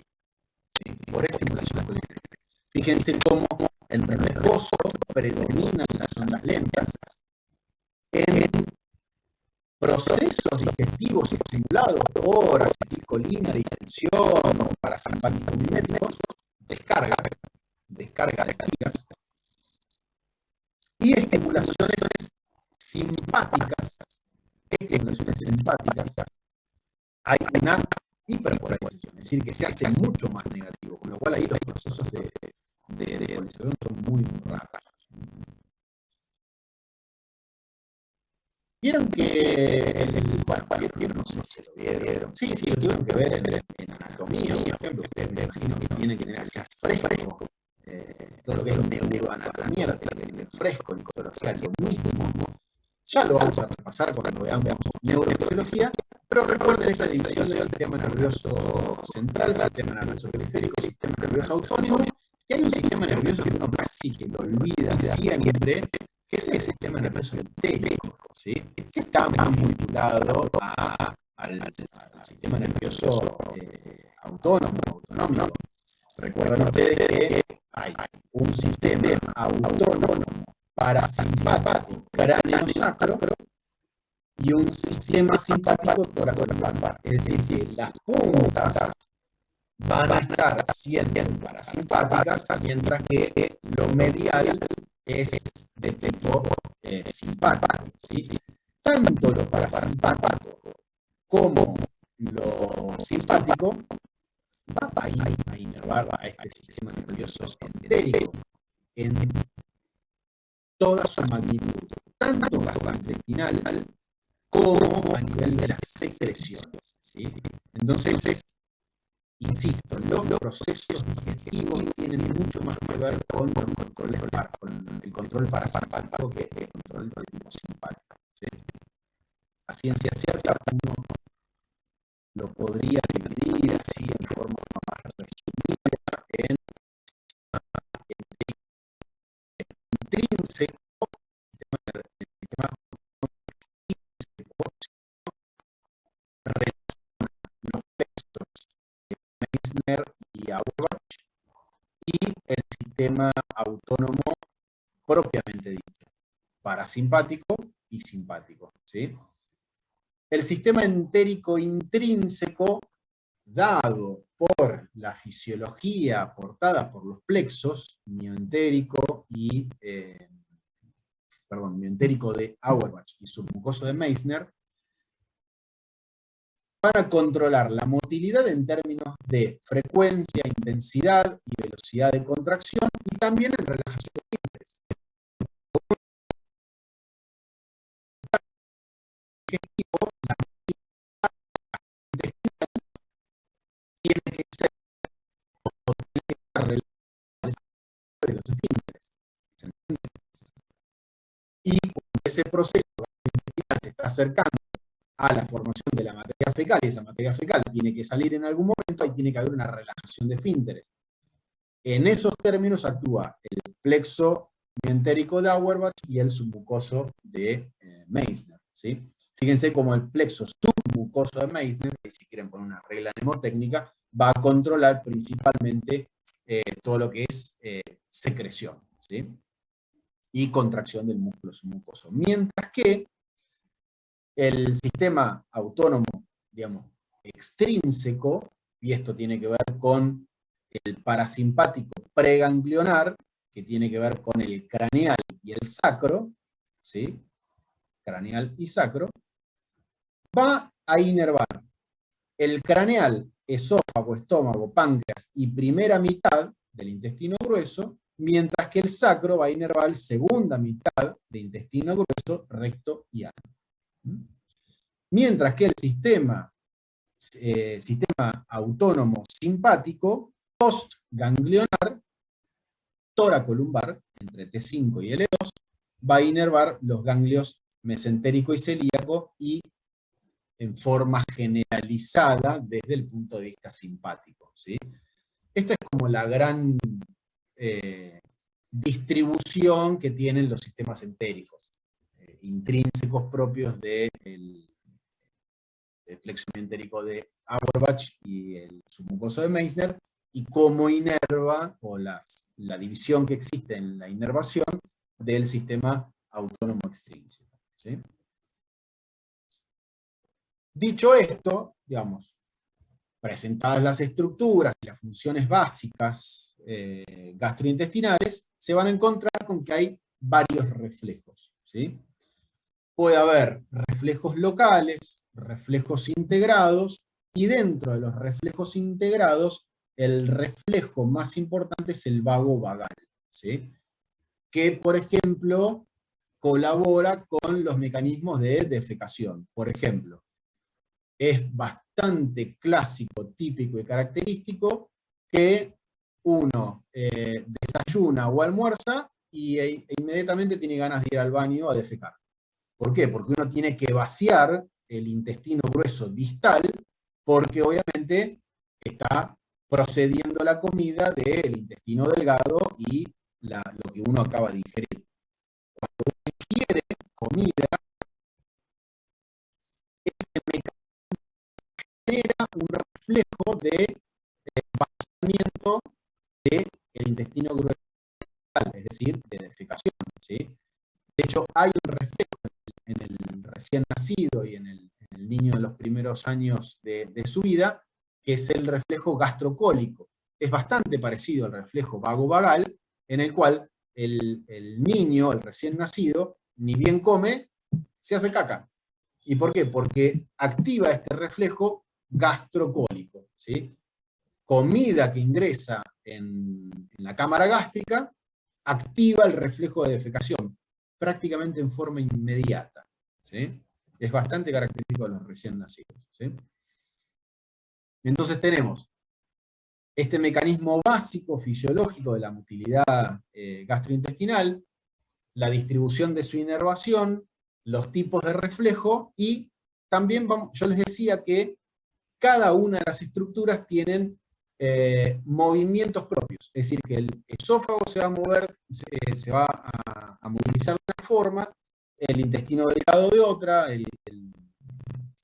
¿Sí? Por estimulación colinérgica. Fíjense cómo en reposo predominan las ondas lentas, en procesos digestivos estimulados por acetilcolina, distensión o parasimpáticos miméticos, descarga de espigas, y estimulaciones simpáticas, hay una hiperpolarización, es decir, que se hace mucho más negativo, con lo cual ahí los procesos de polarización son muy rápidos. Vieron que no sé si lo vieron. Sí, lo tuvieron que ver en anatomía, por ejemplo. Ustedes me imagino que tienen que tener hacia fresco todo lo que es el neuroanatomo fresco en histología, lo mismo. Ya lo vamos a repasar cuando veamos neurofisiología, pero recuerden esa división del sistema nervioso central, sistema nervioso periférico, sistema nervioso autónomo, y hay un sistema nervioso que uno casi se lo olvida siempre, que es el sistema nervioso entérico, ¿sí? Que está muy vinculado al sistema nervioso autonómico. Recuerden ustedes que hay un sistema autónomo parasimpático cráneo-sacro y un sistema simpático toracolumbar. Es decir, que las puntas van a estar siendo parasimpáticas, mientras que lo medial es de tipo simpático, ¿sí? Tanto lo parasimpático como lo simpático va a inervar a este sistema nervioso entérico en toda su magnitud, tanto gastrointestinal como a nivel de las secreciones, ¿sí? Entonces, insisto, los procesos digestivos tienen mucho más que ver con el control parasimpático que el control del tipo simpático, ¿sí? A ciencia cierta, uno lo podría dividir así en forma más resumida en intrínseco, el sistema intrínseco relaciona los plexos de Meissner y Auerbach y el sistema autónomo propiamente dicho, parasimpático y simpático, ¿sí? El sistema entérico intrínseco, dado por la fisiología aportada por los plexos, mioentérico mioentérico de Auerbach y submucoso de Meissner, para controlar la motilidad en términos de frecuencia, intensidad y velocidad de contracción, y también en relajación de fibras. La tiene que ser de los esfínteres. Y cuando ese proceso se está acercando a la formación de la materia fecal, y esa materia fecal tiene que salir en algún momento, ahí tiene que haber una relajación de esfínteres. En esos términos actúa el plexo mioentérico de Auerbach y el submucoso de Meissner, ¿sí? Fíjense cómo el plexo submucoso de Meissner, que si quieren poner una regla mnemotécnica, va a controlar principalmente todo lo que es secreción, ¿sí? Y contracción del músculo submucoso. Mientras que el sistema autónomo, digamos, extrínseco, y esto tiene que ver con el parasimpático preganglionar, que tiene que ver con el craneal y el sacro, ¿sí? Craneal y sacro, va a inervar el craneal, esófago, estómago, páncreas y primera mitad del intestino grueso, mientras que el sacro va a inervar segunda mitad del intestino grueso, recto y ano. Mientras que el sistema autónomo simpático, postganglionar, toracolumbar, entre T5 y L2, va a inervar los ganglios mesentérico y celíaco y en forma generalizada desde el punto de vista simpático, ¿sí? Esta es como la gran distribución que tienen los sistemas entéricos, intrínsecos propios del plexo entérico de Auerbach y el submucoso de Meissner, y cómo inerva, o la división que existe en la inervación del sistema autónomo extrínseco, ¿sí? Dicho esto, digamos, presentadas las estructuras y las funciones básicas gastrointestinales, se van a encontrar con que hay varios reflejos, ¿sí? Puede haber reflejos locales, reflejos integrados, y dentro de los reflejos integrados, el reflejo más importante es el vagovagal, ¿sí? Que, por ejemplo, colabora con los mecanismos de defecación. Por ejemplo, es bastante clásico, típico y característico que uno desayuna o almuerza e inmediatamente tiene ganas de ir al baño a defecar. ¿Por qué? Porque uno tiene que vaciar el intestino grueso distal, porque obviamente está procediendo la comida del intestino delgado y lo que uno acaba de digerir. Cuando uno ingiere comida, ese mecanismo genera un reflejo de vaciamiento del intestino grueso, es decir, de defecación, ¿sí? De hecho, hay un reflejo en el recién nacido y en el niño de los primeros años de su vida, que es el reflejo gastrocólico. Es bastante parecido al reflejo vagovagal, en el cual el niño, el recién nacido, ni bien come, se hace caca. ¿Y por qué? Porque activa este reflejo gastrocólico, ¿sí? Comida que ingresa en la cámara gástrica activa el reflejo de defecación, prácticamente en forma inmediata, ¿sí? Es bastante característico de los recién nacidos, ¿sí? Entonces tenemos este mecanismo básico fisiológico de la motilidad gastrointestinal, la distribución de su inervación, los tipos de reflejo, y también yo les decía que cada una de las estructuras tienen movimientos propios, es decir, que el esófago se va a mover, se va a movilizar de una forma, el intestino delgado de otra, el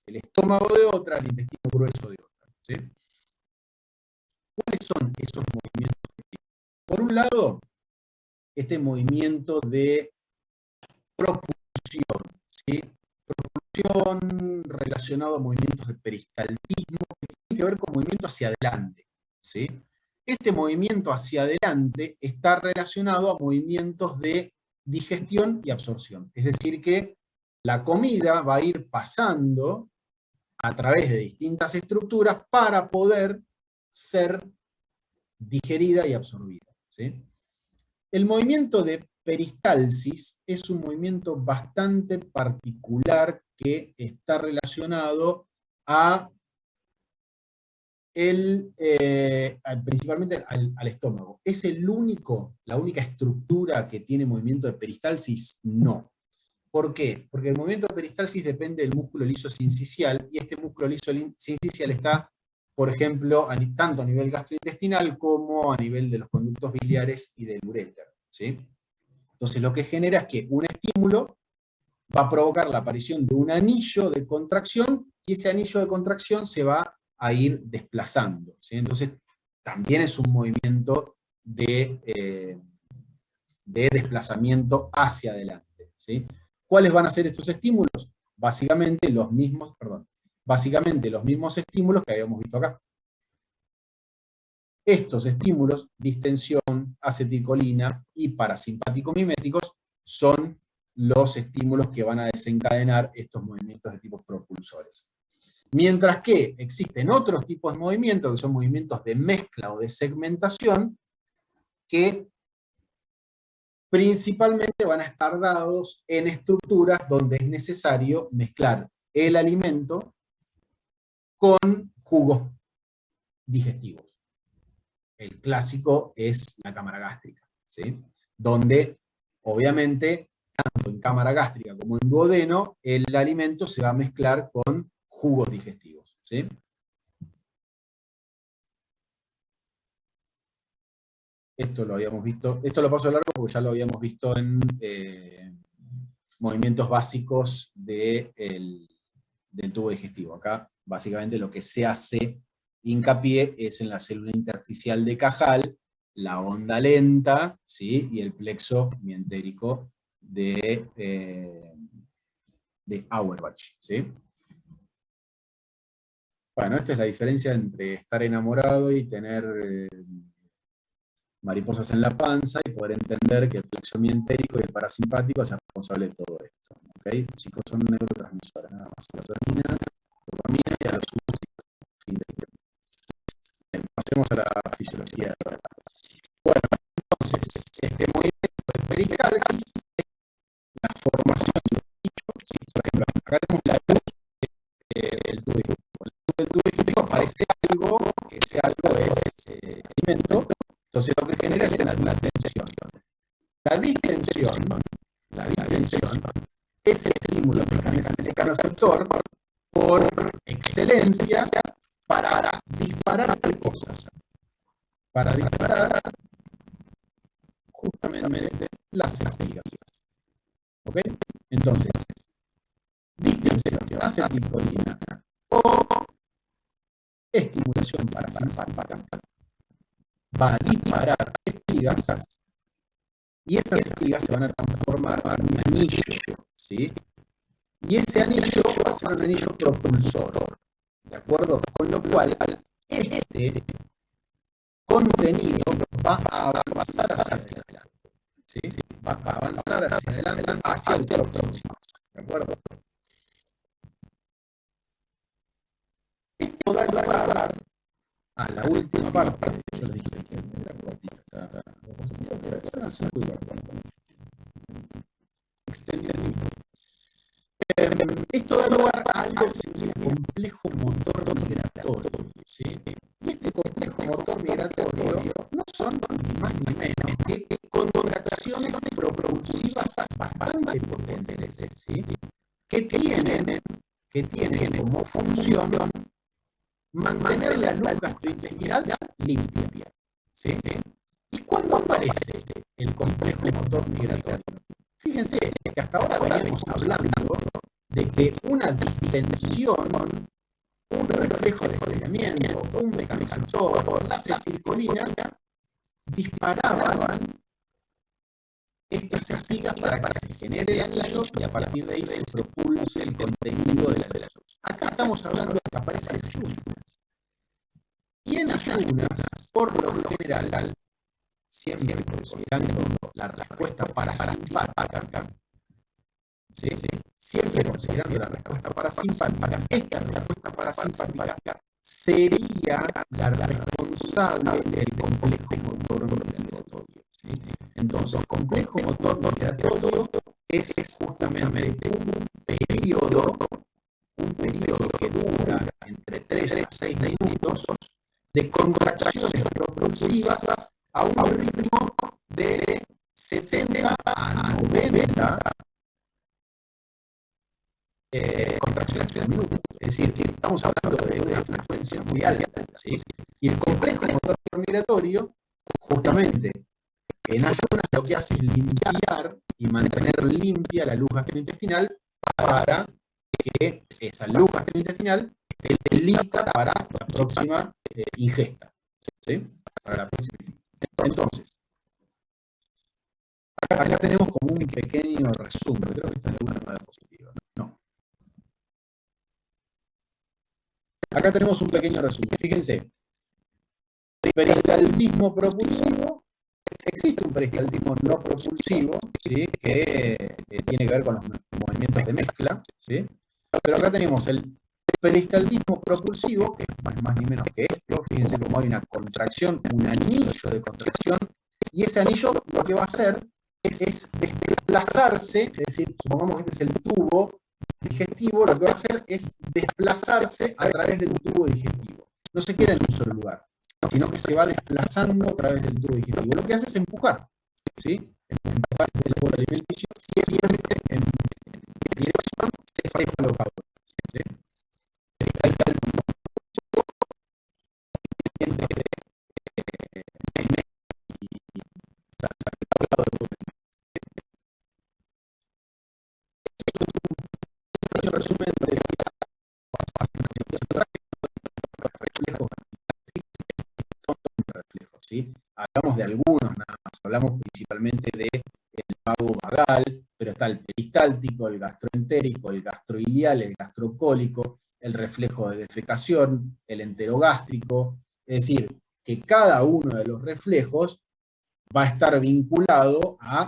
estómago de otra, el intestino grueso de otra, ¿sí? ¿Cuáles son esos movimientos? Por un lado, este movimiento de propulsión, ¿sí? Propulsión relacionado a movimientos de peristaltismo, que tiene que ver con movimiento hacia adelante, ¿sí? Este movimiento hacia adelante está relacionado a movimientos de digestión y absorción. Es decir, que la comida va a ir pasando a través de distintas estructuras para poder ser digerida y absorbida, ¿sí? El movimiento de peristalsis es un movimiento bastante particular que está relacionado a principalmente al estómago. ¿Es la única estructura que tiene movimiento de peristalsis? No. ¿Por qué? Porque el movimiento de peristalsis depende del músculo liso sincicial, y este músculo liso sincicial está, por ejemplo, tanto a nivel gastrointestinal como a nivel de los conductos biliares y del uréter, ¿sí? Entonces lo que genera es que un estímulo va a provocar la aparición de un anillo de contracción, y ese anillo de contracción se va a ir desplazando, ¿sí? Entonces también es un movimiento de desplazamiento hacia adelante, ¿sí? ¿Cuáles van a ser estos estímulos? Básicamente los mismos estímulos que habíamos visto acá. Estos estímulos, distensión, acetilcolina y parasimpático-miméticos, son los estímulos que van a desencadenar estos movimientos de tipo propulsores. Mientras que existen otros tipos de movimientos, que son movimientos de mezcla o de segmentación, que principalmente van a estar dados en estructuras donde es necesario mezclar el alimento con jugos digestivos. El clásico es la cámara gástrica, ¿sí? Donde, obviamente, tanto en cámara gástrica como en duodeno, el alimento se va a mezclar con jugos digestivos, ¿sí? Esto lo habíamos visto, esto lo paso largo porque ya lo habíamos visto en movimientos básicos del tubo digestivo. Acá, básicamente, lo que se hace hincapié es en la célula intersticial de Cajal, la onda lenta, ¿sí? Y el plexo mientérico de Auerbach, ¿sí? Bueno, esta es la diferencia entre estar enamorado y tener mariposas en la panza, y poder entender que el plexo mientérico y el parasimpático es el responsable de todo esto, ¿okay? Chicos, son neurotransmisores, nada más, la serotonina, dopamina y a los fin de tiempo. Bien, pasemos a la fisiología de verdad. Bueno, entonces, este movimiento de peristalsis es la formación de un nicho, ¿sí? Por ejemplo, acá tenemos la luz del tubo digestivo. La luz del tubo digestivo parece algo, que ese algo es alimento. Entonces lo que genera es una tensión. La distensión es el estímulo mecanoreceptor por excelencia para disparar cosas, para disparar justamente las espigas. ¿Ok? Entonces, distensión, acetilcolina o estimulación parasimpática va a disparar espigas y esas espigas se van a transformar en un anillo, ¿sí? Y ese anillo va a ser un anillo propulsor, ¿de acuerdo? Con lo cual, este contenido va a avanzar hacia adelante, ¿sí? Va a avanzar hacia adelante, hacia el próximo, ¿de acuerdo? Esto da lugar a la última parte. Yo les dije que era cortita, está 5 y 4. Extendiendo. Esto da lugar a algo que se llama complejo motor migratorio, ¿sí? Y este complejo motor migratorio no son ni más ni menos que contracciones propulsivas bastante potentes, ¿sí? que tienen como función mantener la luz gastrointestinal limpia, ¿sí? ¿Y cuándo aparece el complejo motor migratorio? Fíjense que hasta ahora veníamos hablando de que una distensión, un reflejo de estiramiento, un mecanoreceptor, la acetilcolina, disparaban estas espigas para que se genere el anillo y a partir de ahí se propulse el contenido de la luz. Acá estamos hablando de que aparecen ayunas. Y en ayunas, por lo general, siempre considerando la respuesta parasimpática, ¿sí? Siempre considerando la respuesta parasimpática, esta respuesta parasimpática sería la responsable del complejo motor migratorio, ¿sí? Entonces, el complejo motor migratorio es justamente un periodo que dura entre 3 a 6 minutos de contracciones propulsivas a un ritmo de 60 a 90 contracciones por minuto. Es decir, estamos hablando de una frecuencia muy alta, ¿sí? Y el complejo motor migratorio, justamente, en ayunas lo que hace es limpiar y mantener limpia la luz gastrointestinal para que esa luz gastrointestinal esté lista para la próxima ingesta, ¿sí? Para la próxima ingesta. Entonces, acá tenemos como un pequeño resumen. Creo que esta es una diapositiva. No. Acá tenemos un pequeño resumen. Fíjense. Peristaltismo propulsivo. Existe un peristaltismo no propulsivo, ¿sí? Que tiene que ver con los movimientos de mezcla, ¿sí? Pero acá tenemos el peristaltismo propulsivo, que es más ni menos que esto. Fíjense cómo hay una contracción, un anillo de contracción, y ese anillo lo que va a hacer es desplazarse, es decir, supongamos que este es el tubo digestivo, lo que va a hacer es desplazarse a través del tubo digestivo. No se queda en un solo lugar, sino que se va desplazando a través del tubo digestivo. Lo que hace es empujar, ¿sí? Empujar el bolo alimenticio siempre en dirección cefalocaudal, ¿sí? Ahí está el resumen de reflejos, ¿sí? Hablamos de algunos nada más, hablamos principalmente del vago vagal, pero está el peristáltico, el gastroentérico, el gastroilial, el gastrocólico, el reflejo de defecación, el enterogástrico, es decir, que cada uno de los reflejos va a estar vinculado a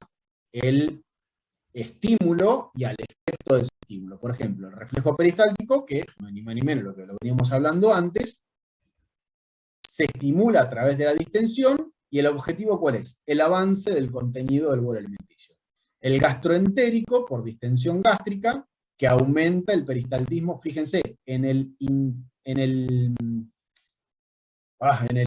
el estímulo y al efecto de ese estímulo. Por ejemplo, el reflejo peristáltico, que no es ni más ni menos lo que lo veníamos hablando antes, se estimula a través de la distensión, y el objetivo ¿cuál es? El avance del contenido del bolo alimenticio. El gastroentérico, por distensión gástrica, que aumenta el peristaltismo, fíjense, en el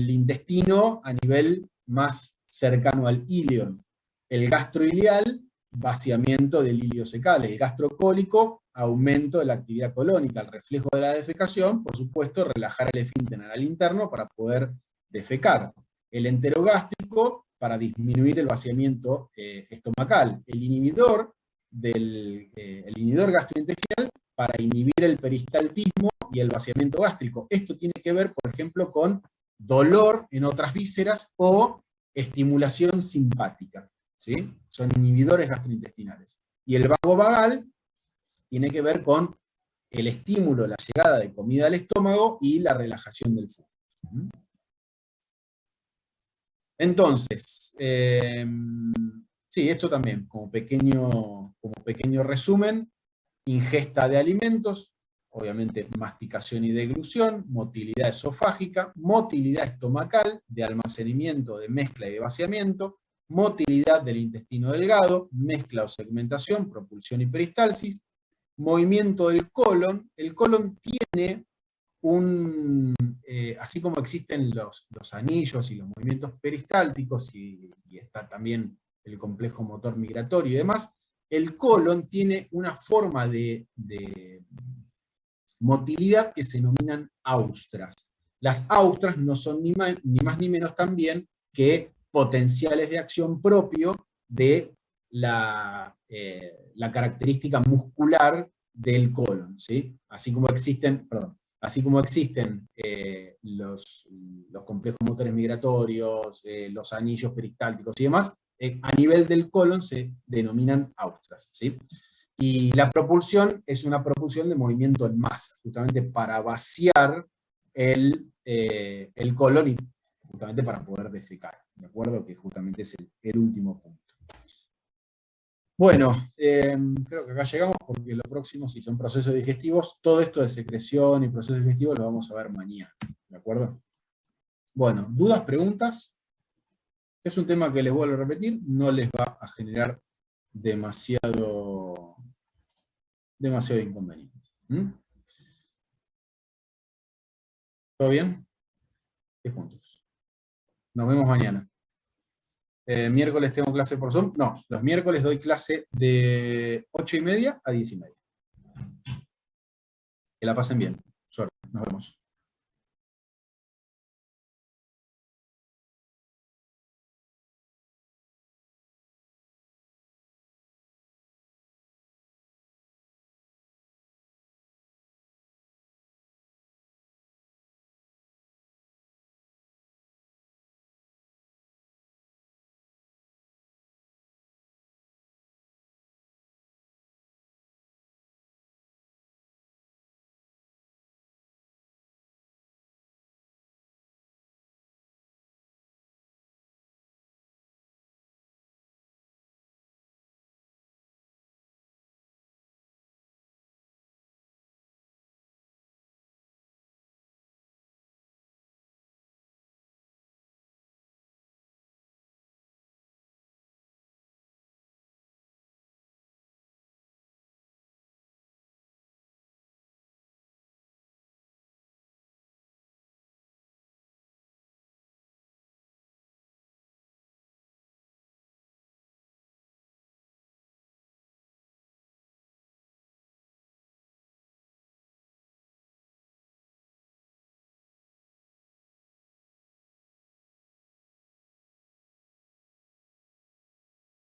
intestino a nivel más cercano al íleon, El gastroilial, vaciamiento del ilio secal. El gastrocólico, aumento de la actividad colónica. El reflejo de la defecación, por supuesto, relajar el esfínter anal interno para poder defecar. El enterogástrico, para disminuir el vaciamiento estomacal. El inhibidor gastrointestinal, para inhibir el peristaltismo y el vaciamiento gástrico. Esto tiene que ver, por ejemplo, con dolor en otras vísceras o estimulación simpática, ¿sí? Son inhibidores gastrointestinales. Y el vagovagal tiene que ver con el estímulo, la llegada de comida al estómago y la relajación del flujo. Entonces, sí, esto también, como pequeño resumen: ingesta de alimentos, obviamente masticación y deglución, motilidad esofágica, motilidad estomacal, de almacenamiento, de mezcla y de vaciamiento, motilidad del intestino delgado, mezcla o segmentación, propulsión y peristalsis, movimiento del colon. El colon tiene así como existen los anillos y los movimientos peristálticos, y está también el complejo motor migratorio y demás, el colon tiene una forma de motilidad que se denominan austras. Las austras no son ni más ni menos también que potenciales de acción propio de la característica muscular del colon, ¿sí? Así como existen los complejos motores migratorios, los anillos peristálticos y demás, a nivel del colon se denominan austras, ¿sí? Y la propulsión es una propulsión de movimiento en masa, justamente para vaciar el colon y justamente para poder defecar, ¿de acuerdo? Que justamente es el último punto. Bueno, creo que acá llegamos, porque lo próximo, si son procesos digestivos, todo esto de secreción y procesos digestivos lo vamos a ver mañana, ¿de acuerdo? Bueno, ¿dudas, preguntas? Es un tema que les vuelvo a repetir, no les va a generar demasiado inconveniente. ¿Todo bien? 10 puntos. Nos vemos mañana. Miércoles tengo clase por Zoom. No, los miércoles doy clase de 8:30 a 10:30. Que la pasen bien. Suerte. Nos vemos.